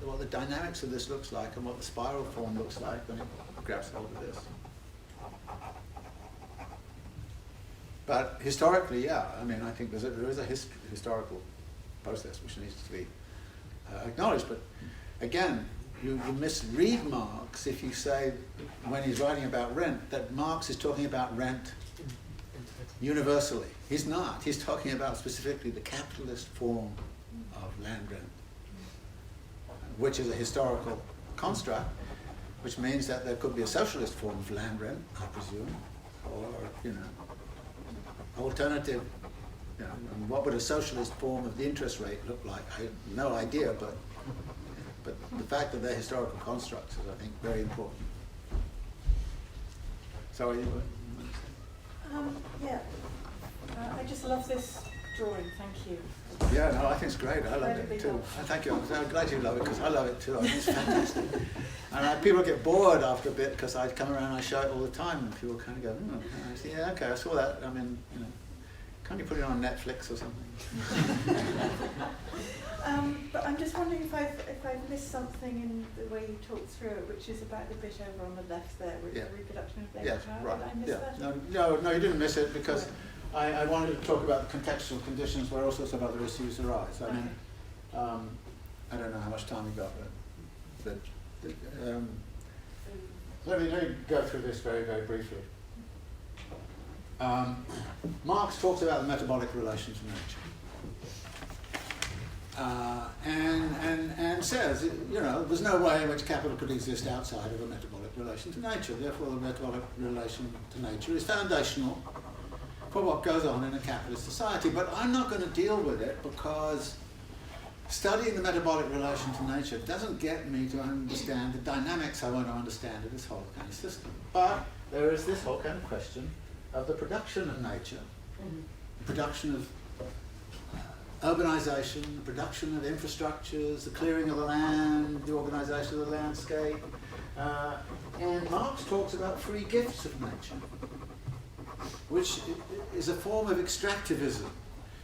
what the dynamics of this looks like and what the spiral form looks like when it grabs hold of this. But historically, I think there is a historical process which needs to be acknowledged. But again, you misread Marx if you say, when he's writing about rent, that Marx is talking about rent universally. He's not. He's talking about specifically the capitalist form of land rent, which is a historical construct, which means that there could be a socialist form of land rent, I presume, or, alternative, and what would a socialist form of the interest rate look like? I have no idea, but the fact that they're historical constructs is, I think, very important. So, I just love this drawing, thank you. Yeah, no, I think it's great. I love it too. And thank you. I'm glad you love it, because I love it too. I think it's fantastic. And people get bored after a bit, because I come around and I show it all the time, and people kind of go, I say, yeah, okay, I saw that. Can't you put it on Netflix or something? But I'm just wondering if I've missed something in the way you talked through it, which is about the bit over on the left there, with the reproduction of labour power. Right. Did I miss that? No, you didn't miss it, because I wanted to talk about the contextual conditions where all sorts of other issues arise. I mean, I don't know how much time we got, but let me go through this very, very briefly. Marx talks about the metabolic relation to nature, and says, there's no way in which capital could exist outside of a metabolic relation to nature. Therefore, the metabolic relation to nature is foundational for what goes on in a capitalist society. But I'm not going to deal with it, because studying the metabolic relation to nature doesn't get me to understand the dynamics I want to understand of this whole kind of system. But there is this whole kind of question of the production of nature, the production of urbanization, the production of infrastructures, the clearing of the land, the organization of the landscape. And Marx talks about free gifts of nature, which is a form of extractivism.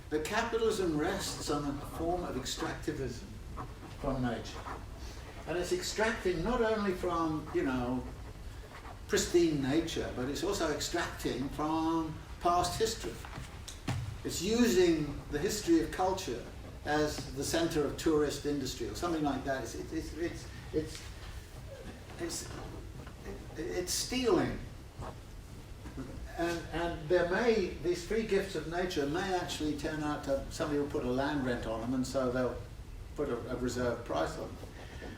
That capitalism rests on a form of extractivism from nature. And it's extracting not only from, pristine nature, but it's also extracting from past history. It's using the history of culture as the center of tourist industry or something like that. It's stealing. And these free gifts of nature may actually turn out to, somebody will put a land rent on them, and so they'll put a reserve price on them.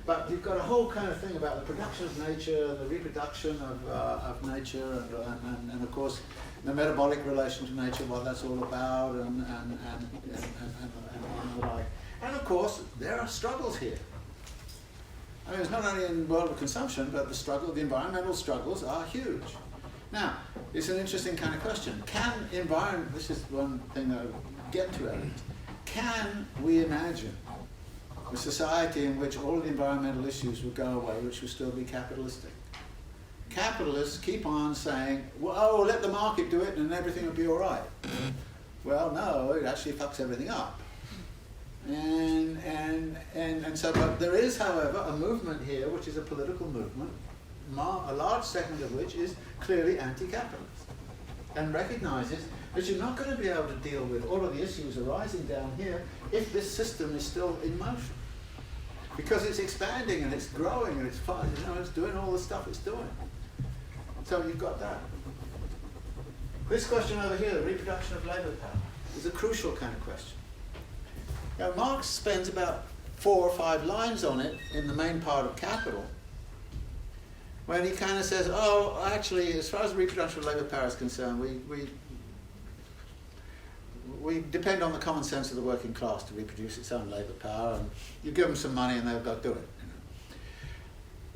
But you've got a whole kind of thing about the production of nature, the reproduction of nature, and of course the metabolic relation to nature, what that's all about, and the like. And of course, there are struggles here. I mean, it's not only in the world of consumption, but the environmental struggles are huge. Now, it's an interesting kind of question. This is one thing that I'll get to, can we imagine a society in which all the environmental issues would go away, which would still be capitalistic? Capitalists keep on saying, well, let the market do it and everything will be all right. Well, no, it actually fucks everything up. And so, but there is, however, a movement here, which is a political movement, a large segment of which is clearly anti-capitalist, and recognises that you're not going to be able to deal with all of the issues arising down here if this system is still in motion. Because it's expanding and it's growing and it's fun, it's doing all the stuff it's doing. So you've got that. This question over here, the reproduction of labour power, is a crucial kind of question. Now, Marx spends about 4 or 5 lines on it in the main part of Capital, when he kind of says, oh, actually, as far as the reproduction of labour power is concerned, we depend on the common sense of the working class to reproduce its own labour power, and you give them some money and they'll go do it.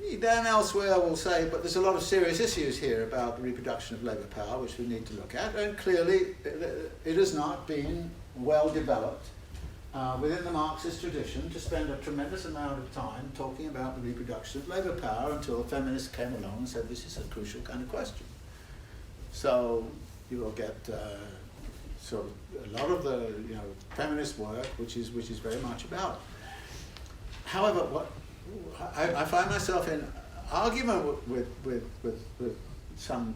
He then elsewhere will say, but there's a lot of serious issues here about the reproduction of labour power which we need to look at, and clearly it has not been well developed within the Marxist tradition to spend a tremendous amount of time talking about the reproduction of labour power until the feminists came along and said this is a crucial kind of question. So you will get sort of a lot of the feminist work which is very much about it. However, what I find myself in argument with some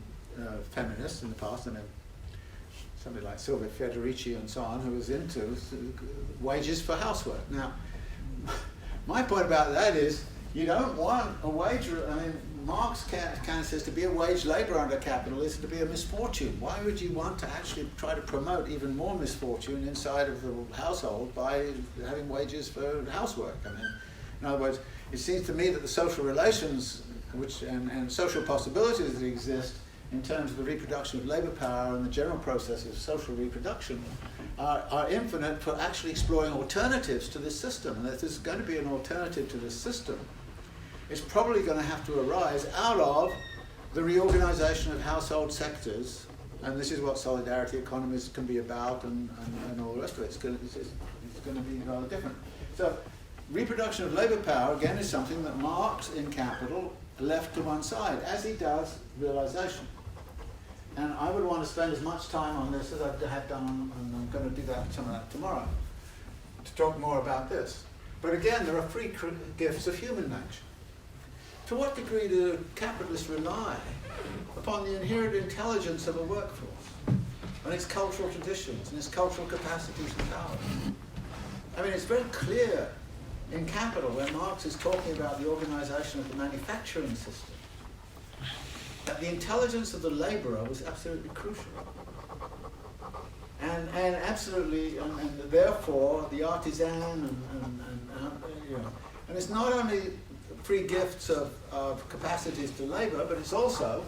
feminists in the past, and somebody like Silvia Federici and so on, who was into wages for housework. Now, my point about that is you don't want a wage. I mean, Marx kind of says to be a wage labourer under capital is to be a misfortune. Why would you want to actually try to promote even more misfortune inside of the household by having wages for housework? I mean, in other words, it seems to me that the social relations and social possibilities that exist in terms of the reproduction of labour power and the general processes of social reproduction are infinite for actually exploring alternatives to this system. And if there's going to be an alternative to this system, it's probably going to have to arise out of the reorganisation of household sectors, and this is what solidarity economies can be about, and all the rest of it. It's going to be rather different. So reproduction of labour power, again, is something that Marx in Capital left to one side, as he does realisation. And I would want to spend as much time on this as I have done, and I'm going to do some of that tomorrow, to talk more about this. But again, there are free gifts of human nature. To what degree do capitalists rely upon the inherent intelligence of a workforce, and its cultural traditions, and its cultural capacities and powers? I mean, it's very clear in Capital, when Marx is talking about the organisation of the manufacturing system, that the intelligence of the labourer was absolutely crucial. And absolutely, and therefore, the artisan, and it's not only free gifts of capacities to labour, but it's also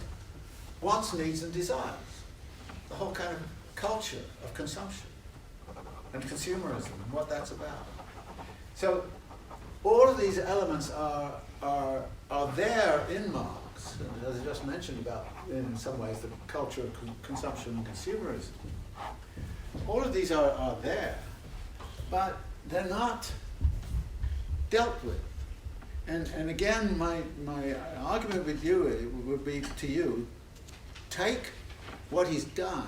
wants, needs and desires. The whole kind of culture of consumption and consumerism and what that's about. So all of these elements are there in Marx, and as I just mentioned about, in some ways, the culture of consumption and consumerism. All of these are there, but they're not dealt with. And again, my argument with you would be to you, take what he's done,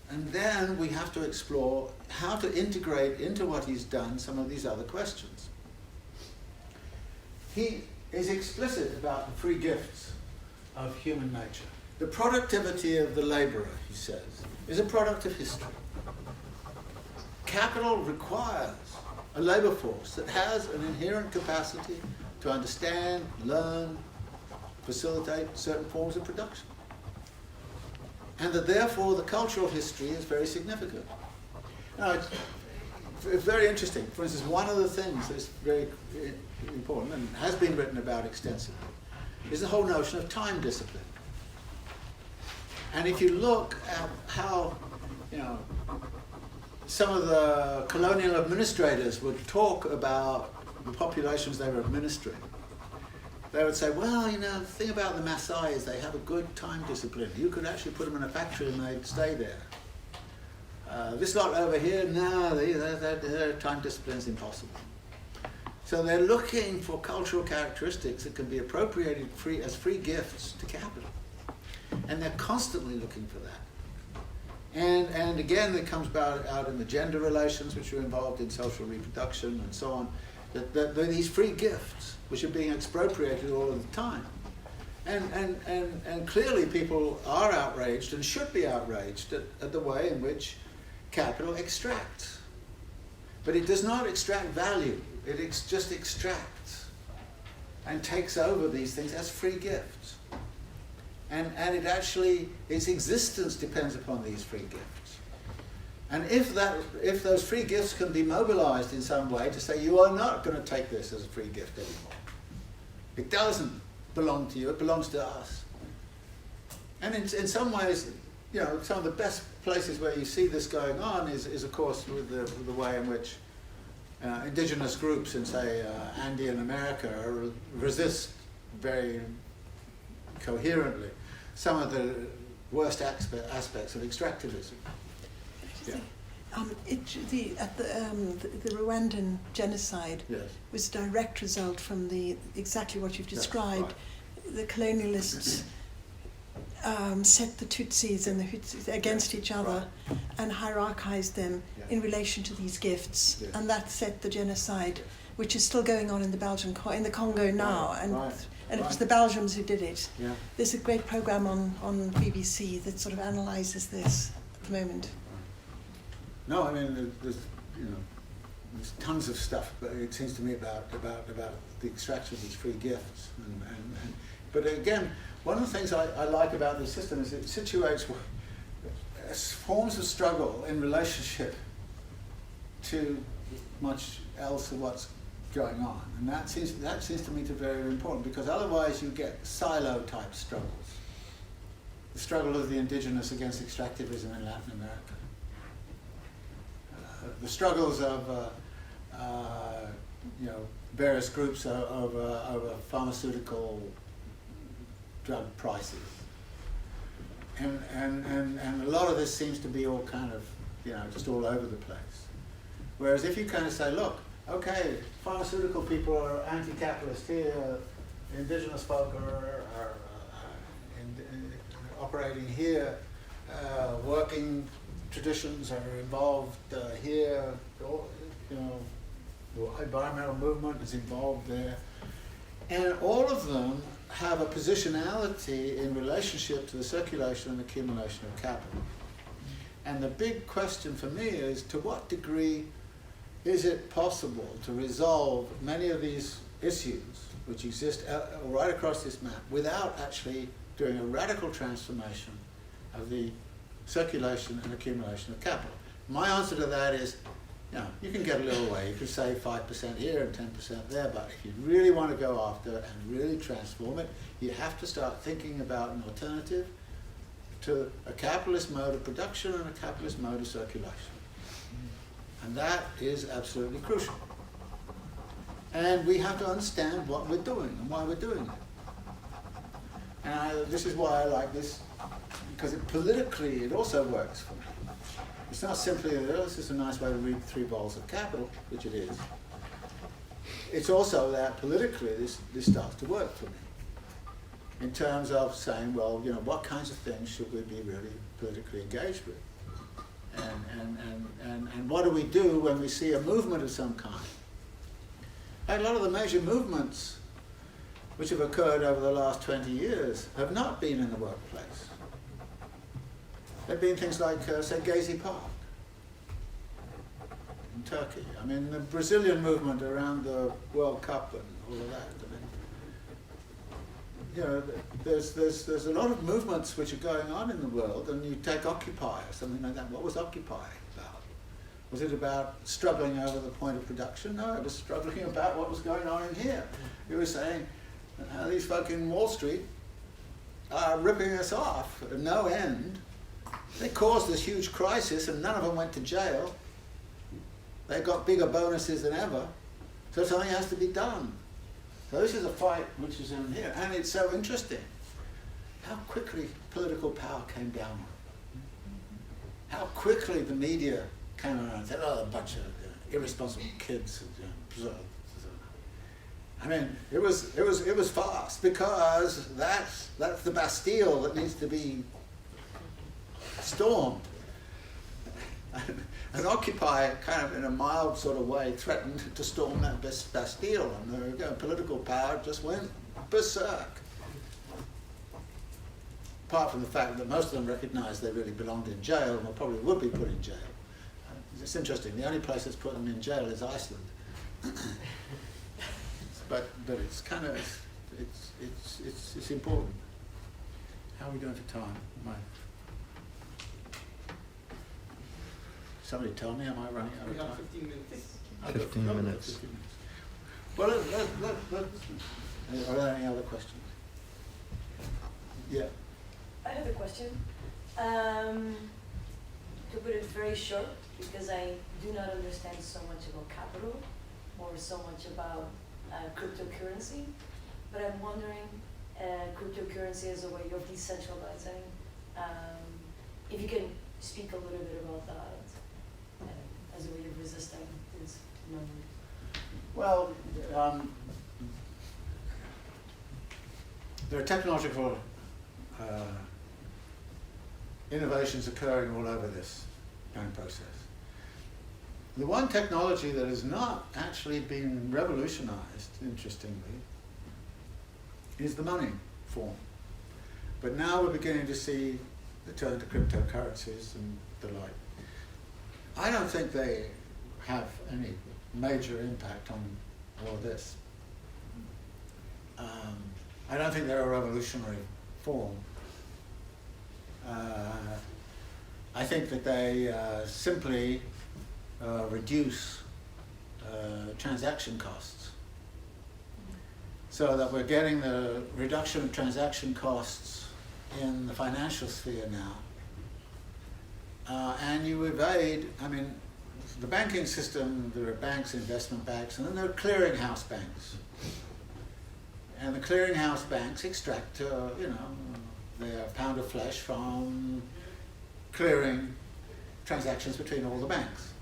and then we have to explore how to integrate into what he's done some of these other questions. He is explicit about the free gifts of human nature. The productivity of the labourer, he says, is a product of history. Capital requires a labour force that has an inherent capacity to understand, learn, facilitate certain forms of production. And that therefore the cultural history is very significant. Now, it's very interesting. For instance, one of the things that's very important and has been written about extensively is the whole notion of time discipline. And if you look at how, some of the colonial administrators would talk about the populations they were administering, they would say, well, the thing about the Maasai is they have a good time discipline. You could actually put them in a factory and they'd stay there. This lot over here, no, their time discipline is impossible. So they're looking for cultural characteristics that can be appropriated as free gifts to capital. And they're constantly looking for that. And again, it comes out in the gender relations which are involved in social reproduction and so on, that these free gifts which are being expropriated all of the time. And clearly people are outraged and should be outraged at the way in which capital extracts. But it does not extract value, it just extracts and takes over these things as free gifts. And it actually, its existence depends upon these free gifts. And if those free gifts can be mobilized in some way to say, you are not going to take this as a free gift anymore. It doesn't belong to you, it belongs to us. And in some ways, you know, some of the best places where you see this going on is of course with the way in which indigenous groups in, say, Andean America resist very coherently some of the worst aspects of extractivism. Yeah. The Rwandan genocide Yes. was a direct result from exactly what you've described. Right. The colonialists set the Tutsis and the Hutus against each other and hierarchized them in relation to these gifts, and that set the genocide, which is still going on in the in the Congo now, and it was the Belgians who did it. Yeah. There's a great program on BBC that sort of analyzes this at the moment. No, I mean there's tons of stuff, but it seems to me about the extraction of these free gifts, but again, one of the things I like about this system is it situates forms of struggle in relationship to much else of what's going on, and that seems to me to be very important, because otherwise you get silo type struggles. The struggle of the indigenous against extractivism in Latin America. The struggles of various groups over pharmaceutical drug prices, and a lot of this seems to be all kind of just all over the place. Whereas if you kind of say, look, okay, pharmaceutical people are anti-capitalist here, indigenous folk are operating here, working traditions are involved here, the environmental movement is involved there, and all of them have a positionality in relationship to the circulation and accumulation of capital. And the big question for me is, to what degree is it possible to resolve many of these issues which exist right across this map without actually doing a radical transformation of the circulation and accumulation of capital? My answer to that is, you can get a little way. You can save 5% here and 10% there, but if you really want to go after and really transform it, you have to start thinking about an alternative to a capitalist mode of production and a capitalist mode of circulation. And that is absolutely crucial. And we have to understand what we're doing and why we're doing it. And this is why I like this, because politically it also works for me. It's not simply, this is a nice way to read 3 balls of capital, which it is. It's also that politically this starts to work for me, in terms of saying, well, what kinds of things should we be really politically engaged with? And what do we do when we see a movement of some kind? A lot of the major movements which have occurred over the last 20 years have not been in the workplace. There have been things like, say, Gezi Park in Turkey. I mean, the Brazilian movement around the World Cup and all of that. I mean, there's a lot of movements which are going on in the world, and you take Occupy or something like that. What was Occupy about? Was it about struggling over the point of production? No, it was struggling about what was going on in here. It was saying, these folk in Wall Street are ripping us off at no end. They caused this huge crisis and none of them went to jail. They got bigger bonuses than ever. So something has to be done. So this is a fight which is in here. And it's so interesting how quickly political power came down. How quickly the media came around and said, a bunch of irresponsible kids. I mean, it was fast, because that's the Bastille that needs to be stormed. And Occupy, kind of in a mild sort of way, threatened to storm that Bastille, and the political power just went berserk. Apart from the fact that most of them recognised they really belonged in jail and probably would be put in jail. It's interesting. The only place that's put them in jail is Iceland. but it's kind of it's important. How are we doing for time? Somebody tell me, am I running out of time? We have 15 minutes. 15 minutes. 15 minutes. Well, are there any other questions? Yeah. I have a question. To put it very short, because I do not understand so much about capital or so much about cryptocurrency, but I'm wondering, cryptocurrency as a way of decentralizing, if you can speak a little bit about that as a way of resisting this moment. Well, there are technological innovations occurring all over this kind of process. The one technology that has not actually been revolutionized, interestingly, is the money form. But now we're beginning to see the turn to cryptocurrencies and the like. I don't think they have any major impact on all of this. I don't think they're a revolutionary form. I think that they simply reduce transaction costs, so that we're getting the reduction of transaction costs in the financial sphere now. And you evade, I mean, the banking system, there are banks, investment banks, and then there are clearinghouse banks. And the clearinghouse banks extract, their pound of flesh from clearing transactions between all the banks.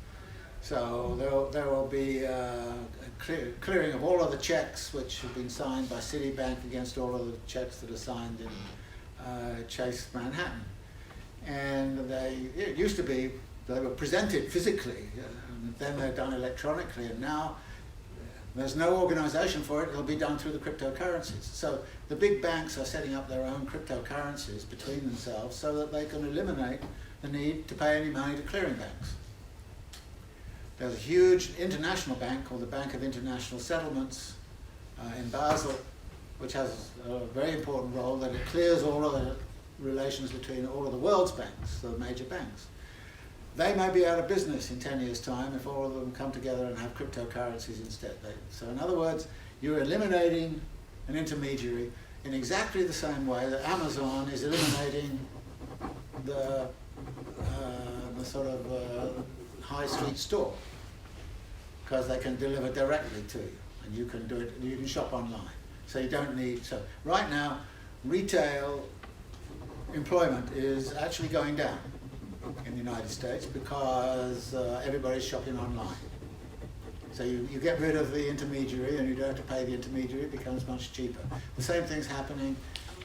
So there will be a clearing of all of the checks which have been signed by Citibank against all of the checks that are signed in Chase Manhattan. And it used to be they were presented physically, and then they're done electronically, and now there's no organization for it. It'll be done through the cryptocurrencies. So the big banks are setting up their own cryptocurrencies between themselves so that they can eliminate the need to pay any money to clearing banks. There's a huge international bank called the Bank of International Settlements in Basel, which has a very important role, that it clears all of the relations between all of the world's banks, the major banks. They may be out of business in 10 years' time if all of them come together and have cryptocurrencies instead. So in other words, you're eliminating an intermediary in exactly the same way that Amazon is eliminating the sort of high street store, because they can deliver directly to you, and you can do it. You can shop online, so you don't need. So right now, retail employment is actually going down in the United States because everybody's shopping online. So you get rid of the intermediary and you don't have to pay the intermediary, it becomes much cheaper. The same thing's happening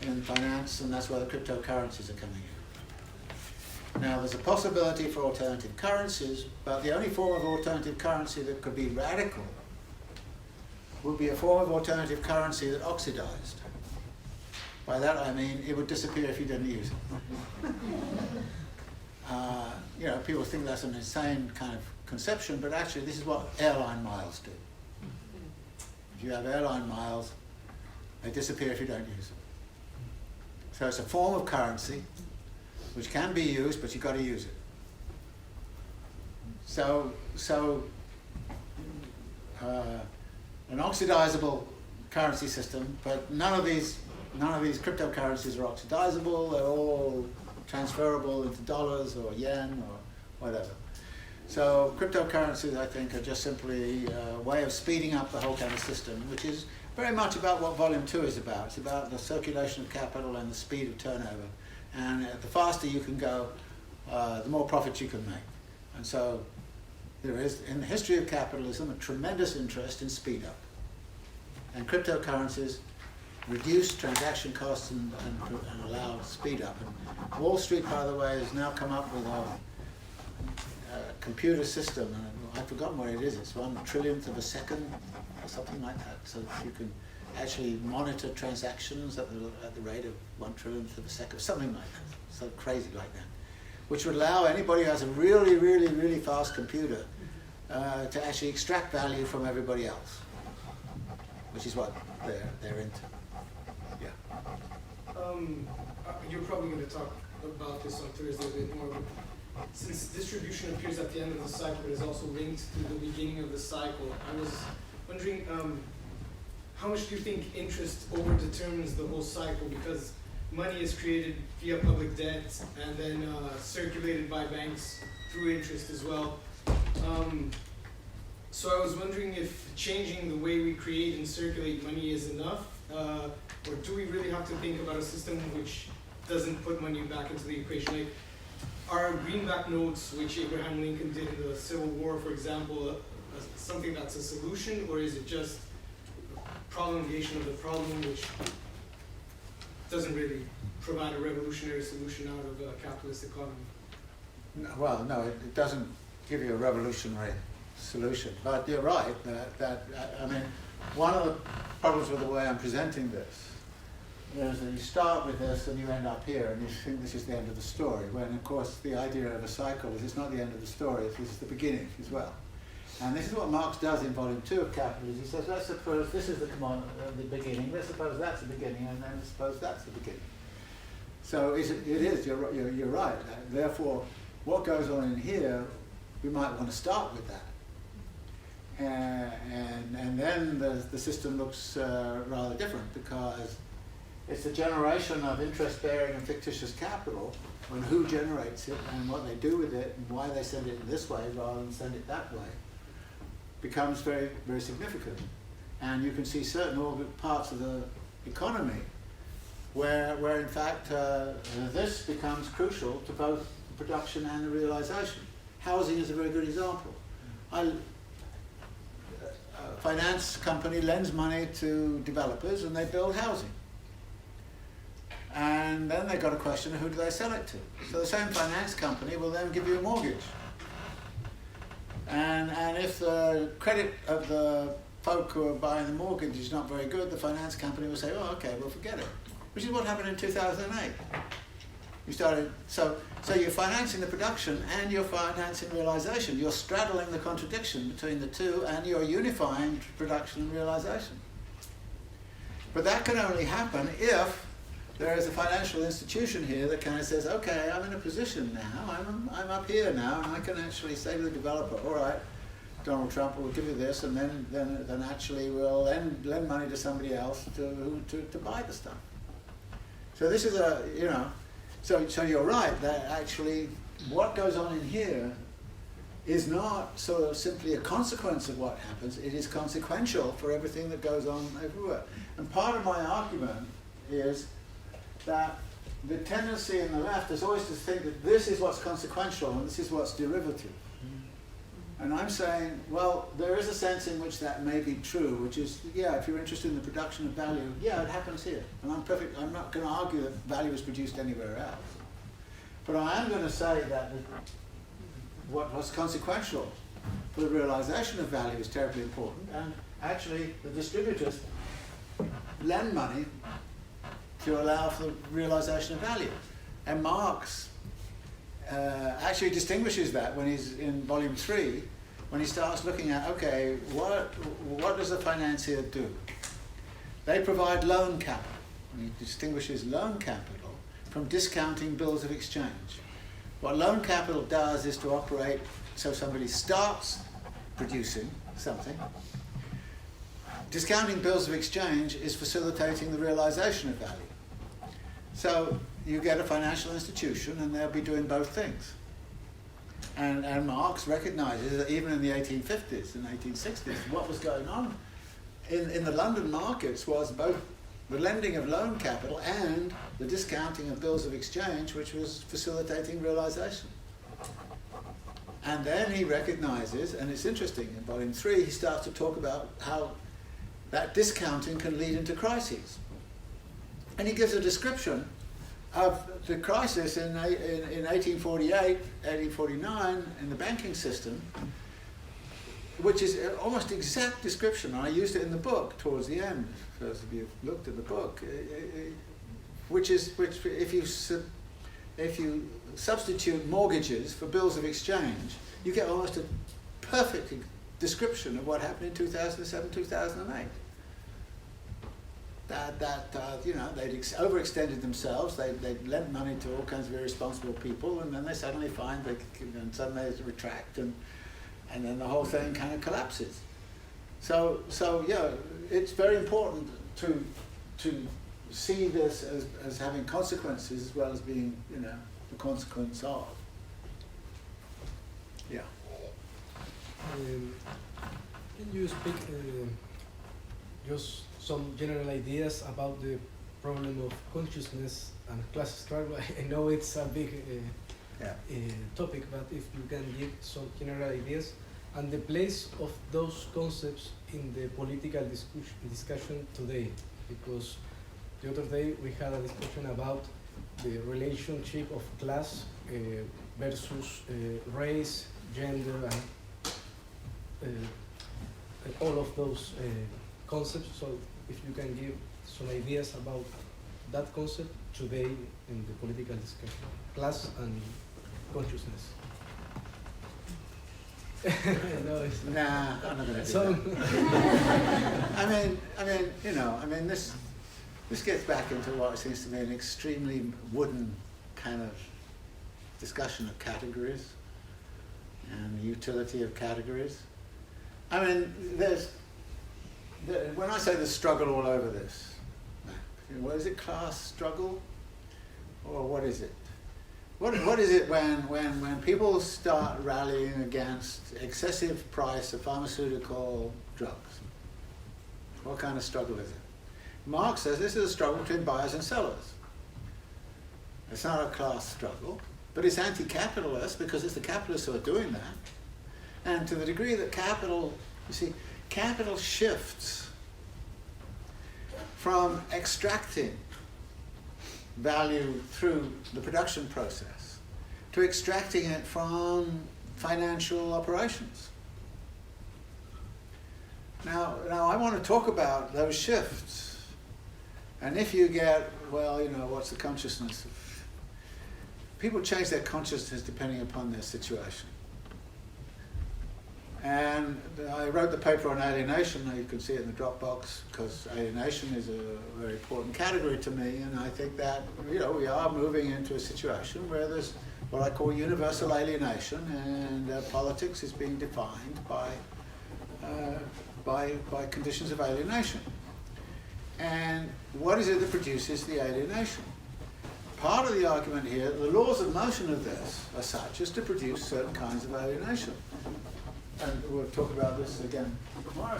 in finance, and that's where the cryptocurrencies are coming in. Now there's a possibility for alternative currencies, but the only form of alternative currency that could be radical would be a form of alternative currency that oxidized. By that I mean it would disappear if you didn't use it. People think that's an insane kind of conception, but actually this is what airline miles do. If you have airline miles, they disappear if you don't use them. So it's a form of currency which can be used, but you've got to use it. So an oxidizable currency system, but none of these cryptocurrencies are oxidizable. They're all transferable into dollars or yen or whatever. So cryptocurrencies, I think, are just simply a way of speeding up the whole kind of system, which is very much about what Volume 2 is about. It's about the circulation of capital and the speed of turnover. And the faster you can go, the more profit you can make. And so there is, in the history of capitalism, a tremendous interest in speed up. And cryptocurrencies reduce transaction costs and allow speed up. And Wall Street, by the way, has now come up with computer system, and I've forgotten what it is, it's 1/trillionth of a second or something like that, so that you can actually monitor transactions at the rate of 1/trillionth of a second, something like that, so crazy like that, which would allow anybody who has a really, really, really fast computer to actually extract value from everybody else, which is what they're into. Yeah. You're probably going to talk about this on Thursday a bit more, but since distribution appears at the end of the cycle, it is also linked to the beginning of the cycle. I was wondering, how much do you think interest over-determines the whole cycle? Because money is created via public debt and then circulated by banks through interest as well. So I was wondering if changing the way we create and circulate money is enough, or do we really have to think about a system which doesn't put money back into the equation? Like, are greenback notes, which Abraham Lincoln did in the Civil War, for example, something that's a solution, or is it just a prolongation of the problem which doesn't really provide a revolutionary solution out of a capitalist economy? Well, no, it doesn't give you a revolutionary solution. But you're right that I mean, one of the problems with the way I'm presenting this is that you start with this and you end up here and you think this is the end of the story, when of course the idea of a cycle is it's not the end of the story, it's the beginning as well. And this is what Marx does in volume 2 of Capitalism. He says, let's suppose this is the beginning, let's suppose that's the beginning, and then suppose that's the beginning. So you're right. Therefore, what goes on in here, we might want to start with that. And then the system looks rather different, because it's the generation of interest-bearing and fictitious capital, and who generates it and what they do with it and why they send it this way rather than send it that way becomes very, very significant. And you can see certain parts of the economy where in fact this becomes crucial to both the production and the realization. Housing is a very good example. A finance company lends money to developers and they build housing. And then they've got a question of who do they sell it to. So the same finance company will then give you a mortgage. And if the credit of the folk who are buying the mortgage is not very good, the finance company will say, oh, okay, we'll forget it. Which is what happened in 2008. You started, so you're financing the production and you're financing realization. You're straddling the contradiction between the two, and you're unifying production and realization. But that can only happen if there is a financial institution here that kind of says, okay, I'm in a position now, I'm up here now, and I can actually say to the developer, all right, Donald Trump will give you this, and then actually we'll lend money to somebody else to buy the stuff. So this is so you're right, that actually what goes on in here is not sort of simply a consequence of what happens, it is consequential for everything that goes on everywhere. And part of my argument is that the tendency in the left is always to think that this is what's consequential and this is what's derivative. And I'm saying, well, there is a sense in which that may be true, which is, yeah, if you're interested in the production of value, yeah, it happens here. And I'm not going to argue that value is produced anywhere else. But I am going to say that what's consequential for the realization of value is terribly important. And actually, the distributors lend money to allow for the realization of value. And Marx actually distinguishes that when he's in volume 3, when he starts looking at, okay, what does a financier do? They provide loan capital. And he distinguishes loan capital from discounting bills of exchange. What loan capital does is to operate so somebody starts producing something. Discounting bills of exchange is facilitating the realization of value. So you get a financial institution and they'll be doing both things. And Marx recognizes that even in the 1850s and 1860s, what was going on in the London markets was both the lending of loan capital and the discounting of bills of exchange, which was facilitating realization. And then he recognizes, and it's interesting, in volume 3 he starts to talk about how that discounting can lead into crises. And he gives a description of the crisis in 1848, 1849 in the banking system, which is an almost exact description. I used it in the book towards the end, for those of you who've looked at the book, which if you substitute mortgages for bills of exchange, you get almost a perfect description of what happened in 2007, 2008. They'd overextended themselves. They'd lent money to all kinds of irresponsible people, and then they suddenly find they retract, and then the whole thing kind of collapses. So yeah, it's very important to see this as having consequences as well as being, the consequence of. Yeah. Can you speak just some general ideas about the problem of consciousness and class struggle? I know it's a big topic, but if you can give some general ideas and the place of those concepts in the political discussion today, because the other day we had a discussion about the relationship of class versus race, gender, and all of those concepts. So if you can give some ideas about that concept today in the political discussion, class and consciousness. No, nah, I'm not going to do that. This gets back into what seems to be an extremely wooden kind of discussion of categories and the utility of categories. When I say there's struggle all over this, what is it, class struggle? Or what is it? What is it when people start rallying against excessive price of pharmaceutical drugs? What kind of struggle is it? Marx says this is a struggle between buyers and sellers. It's not a class struggle, but it's anti-capitalist because it's the capitalists who are doing that. And to the degree that capital shifts from extracting value through the production process to extracting it from financial operations. Now I want to talk about those shifts. And if you get, what's the consciousness of... People change their consciousness depending upon their situation. And I wrote the paper on alienation. You can see it in the Dropbox, because alienation is a very important category to me, and I think that we are moving into a situation where there's what I call universal alienation, and politics is being defined by conditions of alienation. And what is it that produces the alienation? Part of the argument here, the laws of motion of this are such as to produce certain kinds of alienation. And we'll talk about this again tomorrow.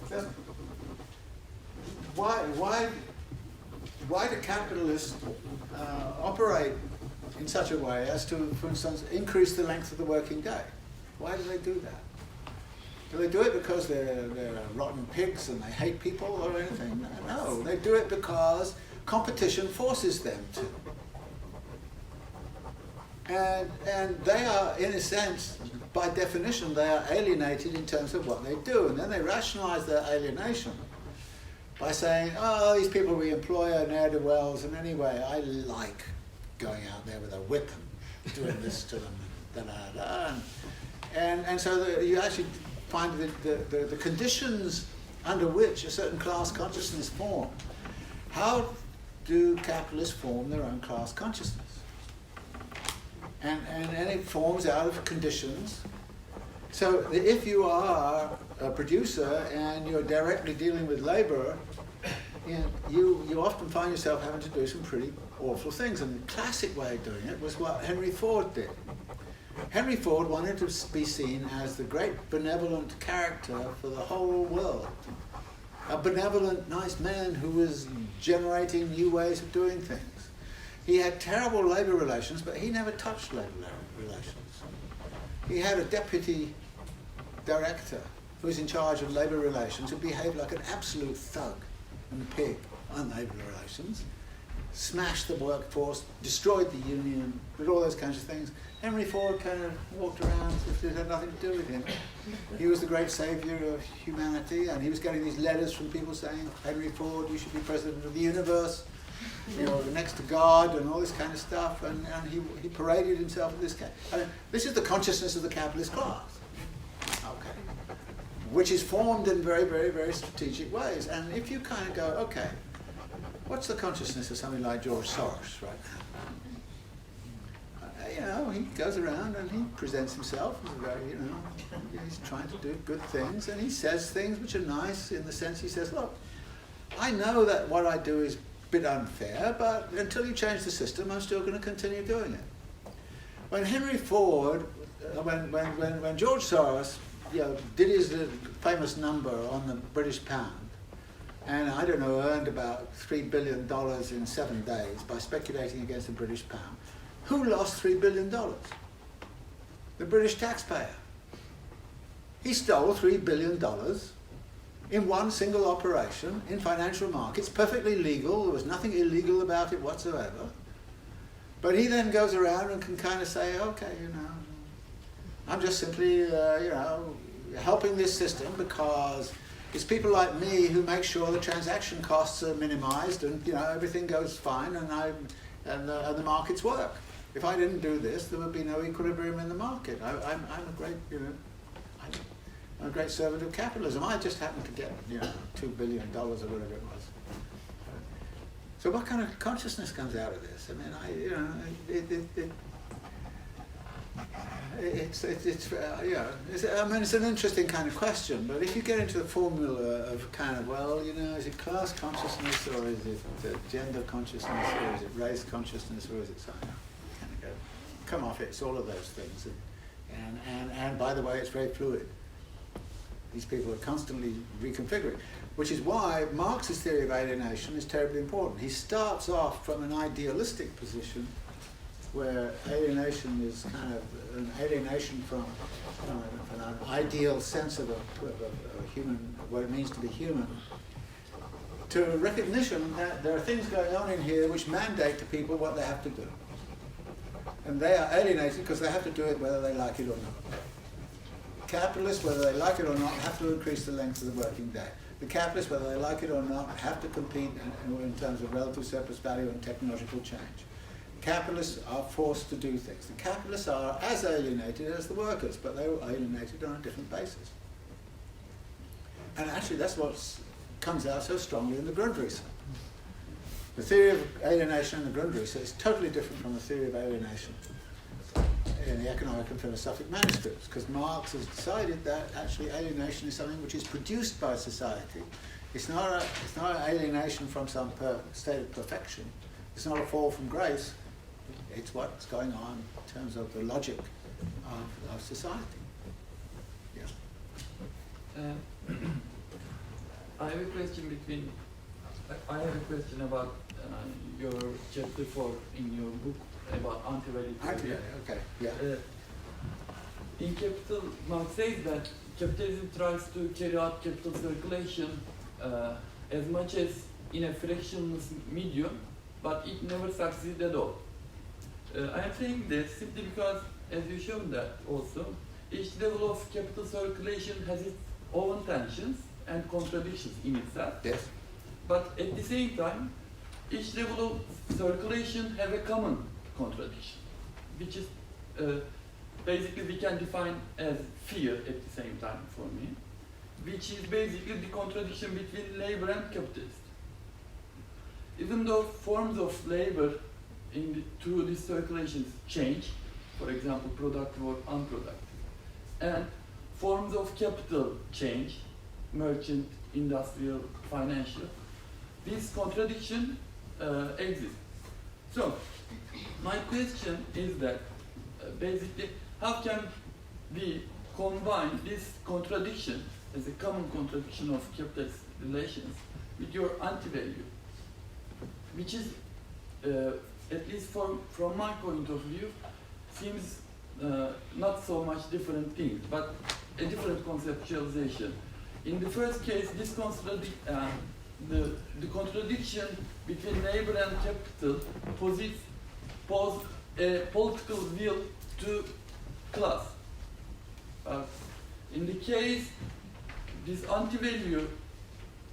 So, why do capitalists operate in such a way as to, for instance, increase the length of the working day? Why do they do that? Do they do it because they're rotten pigs and they hate people or anything? No, they do it because competition forces them to. And they are, in a sense, by definition, they are alienated in terms of what they do. And then they rationalize their alienation by saying, these people we employ are ne'er-do-wells, and anyway, I like going out there with a whip and doing this to them. And so you actually find the conditions under which a certain class consciousness form. How do capitalists form their own class consciousness? And it forms out of conditions. So if you are a producer and you're directly dealing with labor, you often find yourself having to do some pretty awful things. And the classic way of doing it was what Henry Ford did. Henry Ford wanted to be seen as the great benevolent character for the whole world. A benevolent, nice man who was generating new ways of doing things. He had terrible labor relations, but he never touched labor relations. He had a deputy director who was in charge of labor relations who behaved like an absolute thug and a pig on labor relations. smashed the workforce, destroyed the union, did all those kinds of things. Henry Ford kind of walked around as if it had nothing to do with him. He was the great savior of humanity, and he was getting these letters from people saying, Henry Ford, you should be president of the universe, you know, next to God, and all this kind of stuff, and he paraded himself with this kind. I mean, this is the consciousness of the capitalist class, okay, which is formed in very, very, very strategic ways. And if you kind of go, okay, what's the consciousness of somebody like George Soros right now? You know, he goes around and he presents himself as a very, you know, he's trying to do good things, and he says things which are nice in the sense he says, look, I know that what I do is a bit unfair, but until you change the system, I'm still going to continue doing it. When Henry Ford, when George Soros, you know, did his famous number on the British pound, and I don't know, earned about $3 billion in 7 days by speculating against the British pound, who lost $3 billion? The British taxpayer. He stole $3 billion in one single operation in financial markets, perfectly legal. There was nothing illegal about it whatsoever. But he then goes around and can kind of say, okay, you know, I'm just simply, you know, helping this system because it's people like me who make sure the transaction costs are minimized and, you know, everything goes fine and the markets work. If I didn't do this, there would be no equilibrium in the market. I'm a great, you know, I'm a great servant of capitalism. I just happened to get, you know, $2 billion or whatever it was. So what kind of consciousness comes out of this? I mean, you know, I mean, it's an interesting kind of question, but if you get into the formula of kind of, well, you know, is it class consciousness, or is it gender consciousness, or is it race consciousness, or is it something? Kind of go, come off it, it's all of those things. And by the way, it's very fluid. These people are constantly reconfiguring, which is why Marx's theory of alienation is terribly important. He starts off from an idealistic position where alienation is kind of an alienation from an ideal sense of a human, what it means to be human, to a recognition that there are things going on in here which mandate to people what they have to do. And they are alienated because they have to do it whether they like it or not. Capitalists, whether they like it or not, have to increase the length of the working day. The capitalists, whether they like it or not, have to compete in terms of relative surplus value and technological change. Capitalists are forced to do things. The capitalists are as alienated as the workers, but they were alienated on a different basis. And actually that's what comes out so strongly in the Grundrisse. The theory of alienation in the Grundrisse is totally different from the theory of alienation in the economic and philosophic manuscripts, because Marx has decided that actually alienation is something which is produced by society. It's not an alienation from some state of perfection. It's not a fall from grace. It's what's going on in terms of the logic of society. Yeah. I have a question about your chapter 4 in your book about anti-value theory. Okay. Yeah. In Capital, Marx says that capitalism tries to carry out capital circulation as much as in a frictionless medium, but it never succeeds at all. I am saying this simply because, as you shown that also, each level of capital circulation has its own tensions and contradictions in itself. Yes. But at the same time, each level of circulation have a common contradiction, which is basically we can define as fear at the same time for me, which is basically the contradiction between labor and capitalist. Even though forms of labor through these circulations change, for example, productive or unproductive, and forms of capital change, merchant, industrial, financial, this contradiction exists. So, my question is that basically, how can we combine this contradiction as a common contradiction of capitalist relations with your anti-value, which is, at least from my point of view, seems not so much different things, the contradiction between labor and capital pose a political will to class. In the case, this anti-value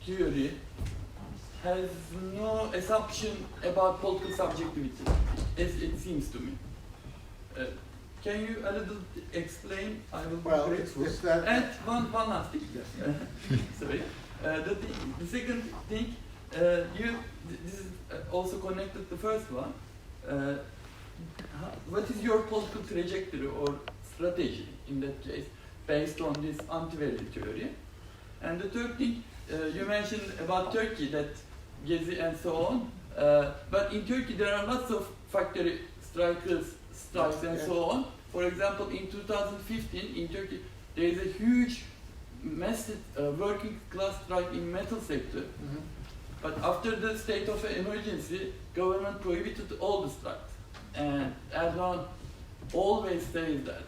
theory has no assumption about political subjectivity, as it seems to me. Can you a little explain? I will be grateful. And one last thing. Sorry. The second thing, this is also connected to the first one. What is your political trajectory or strategy in that case, based on this anti-value theory? And the third thing, you mentioned about Turkey, that Gezi and so on. But in Turkey, there are lots of factory strikes and so on. For example, in 2015, in Turkey, there is a huge, massive working class strike in metal sector. Mm-hmm. But after the state of emergency, government prohibited all the strikes. And Erdogan always says that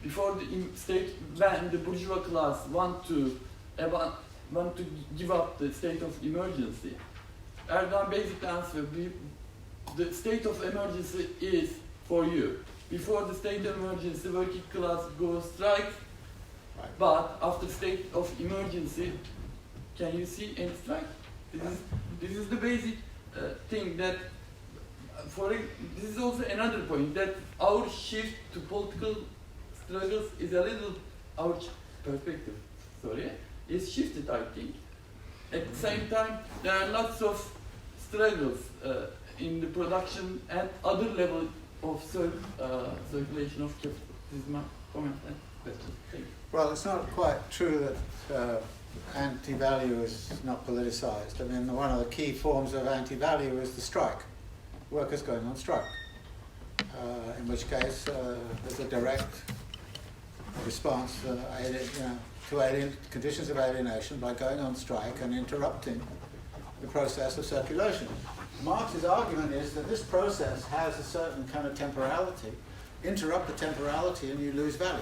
before the state, when the bourgeois class want to give up the state of emergency, Erdogan basically answered, the state of emergency is for you. Before the state of emergency, working class goes strike, but after state of emergency, can you see any strike? This is the basic thing that, this is also another point, that our shift to political struggles is a little, our perspective, is shifted, I think. At the same time, there are lots of struggles in the production and other level of circulation of capital. This is my comment and question. Thank you. Well, it's not quite true that anti-value is not politicized. I mean, one of the key forms of anti-value is the strike. Workers going on strike. In which case, there's a direct response to conditions of alienation by going on strike and interrupting the process of circulation. Marx's argument is that this process has a certain kind of temporality. Interrupt the temporality and you lose value.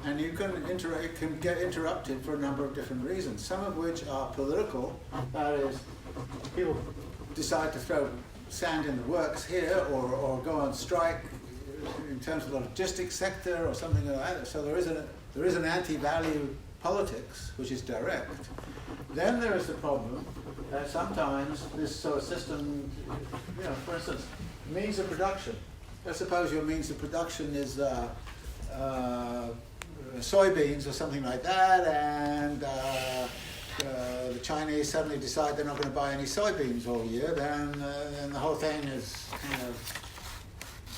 And it can get interrupted for a number of different reasons, some of which are political, that is, people decide to throw sand in the works here or go on strike in terms of the logistics sector or something like that. So there is an anti-value politics, which is direct. Then there is the problem that sometimes this sort of system, for instance, means of production. Let's suppose your means of production is soybeans or something like that, and the Chinese suddenly decide they're not going to buy any soybeans all year, then the whole thing is kind of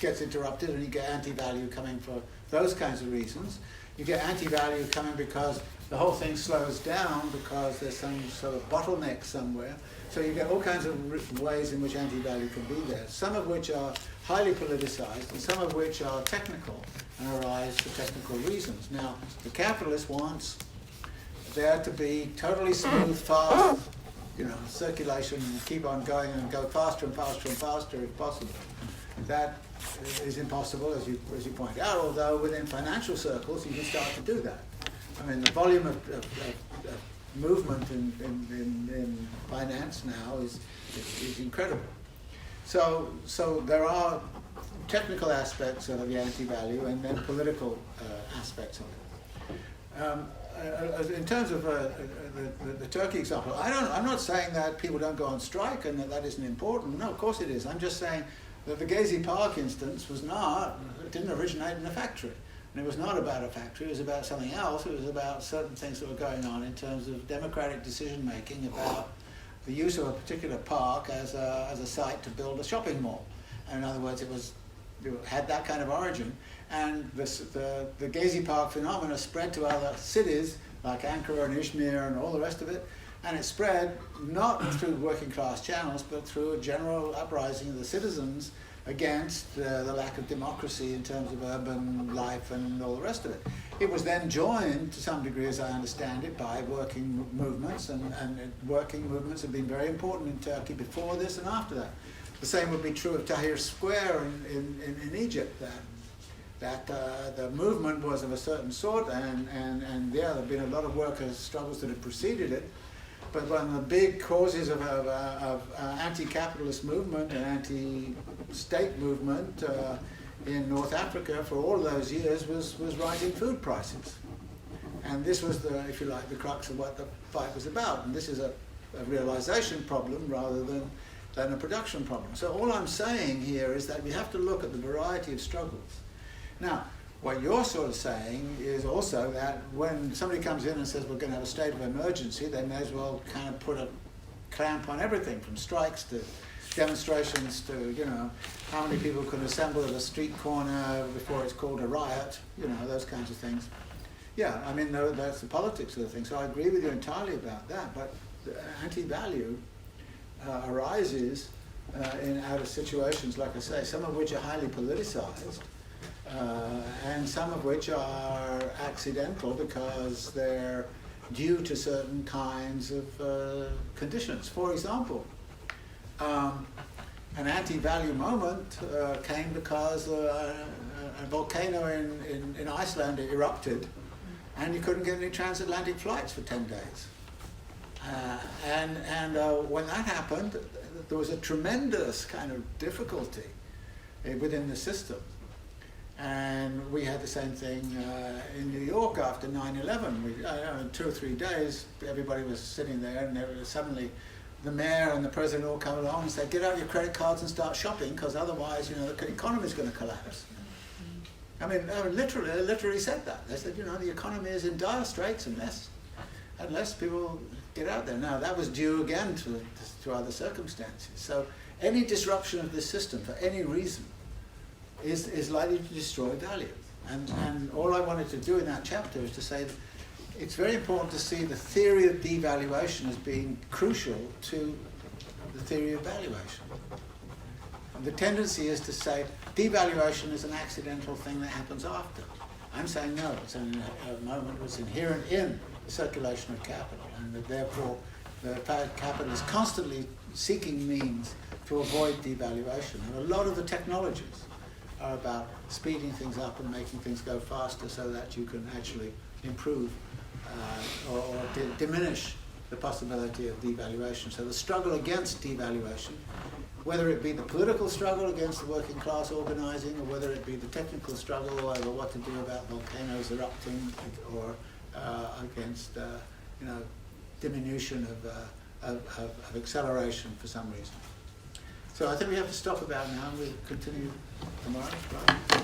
gets interrupted, and you get anti-value coming for those kinds of reasons. You get anti-value coming because the whole thing slows down because there's some sort of bottleneck somewhere. So you get all kinds of ways in which anti-value can be there, some of which are highly politicized and some of which are technical and arise for technical reasons. Now, the capitalist wants there to be totally smooth, fast, circulation, keep on going and go faster and faster and faster if possible. That is impossible, as you point out, although within financial circles you can start to do that. I mean, the volume of movement in finance now is incredible. So there are technical aspects of the anti-value and then political aspects of it. In terms of the Turkey example, I'm not saying that people don't go on strike and that isn't important. No, of course it is. I'm just saying that the Gezi Park instance didn't originate in a factory. And it was not about a factory, it was about something else. It was about certain things that were going on in terms of democratic decision-making about the use of a particular park as a site to build a shopping mall. And in other words, it had that kind of origin. And the Gezi Park phenomena spread to other cities, like Ankara and Izmir and all the rest of it. And it spread not through working class channels, but through a general uprising of the citizens against the lack of democracy in terms of urban life and all the rest of it. It was then joined, to some degree, as I understand it, by working movements, and working movements have been very important in Turkey before this and after that. The same would be true of Tahrir Square in Egypt, that the movement was of a certain sort, and there have been a lot of workers' struggles that have preceded it. But one of the big causes of anti-capitalist movement and anti-state movement in North Africa for all those years was rising food prices. And this was, if you like, the crux of what the fight was about. And this is a realization problem rather than a production problem. So all I'm saying here is that we have to look at the variety of struggles. Now, what you're sort of saying is also that when somebody comes in and says we're going to have a state of emergency, they may as well kind of put a clamp on everything, from strikes to demonstrations to, you know, how many people can assemble at a street corner before it's called a riot, you know, those kinds of things. Yeah, I mean, that's the politics of the thing. So I agree with you entirely about that. But the anti-value arises out of situations, like I say, some of which are highly politicized, and some of which are accidental because they're due to certain kinds of conditions. For example, an anti-value moment came because a volcano in Iceland erupted, and you couldn't get any transatlantic flights for 10 days. And when that happened, there was a tremendous kind of difficulty within the system. And we had the same thing in New York after 9/11. In 2 or 3 days, everybody was sitting there, and suddenly the mayor and the president all come along and say, get out your credit cards and start shopping, because otherwise, you know, the economy is going to collapse. I mean, they literally said that. They said, you know, the economy is in dire straits unless people get out there. Now, that was due again to other circumstances. So any disruption of this system for any reason is likely to destroy value. And all I wanted to do in that chapter is to say that it's very important to see the theory of devaluation as being crucial to the theory of valuation. And the tendency is to say devaluation is an accidental thing that happens after. I'm saying no, it's a moment that's inherent in the circulation of capital, and that therefore the capital is constantly seeking means to avoid devaluation. And a lot of the technologies are about speeding things up and making things go faster so that you can actually improve or diminish the possibility of devaluation. So the struggle against devaluation, whether it be the political struggle against the working class organizing, or whether it be the technical struggle over what to do about volcanoes erupting, or against diminution of acceleration for some reason. So I think we have to stop about now, and we'll continue tomorrow. Right?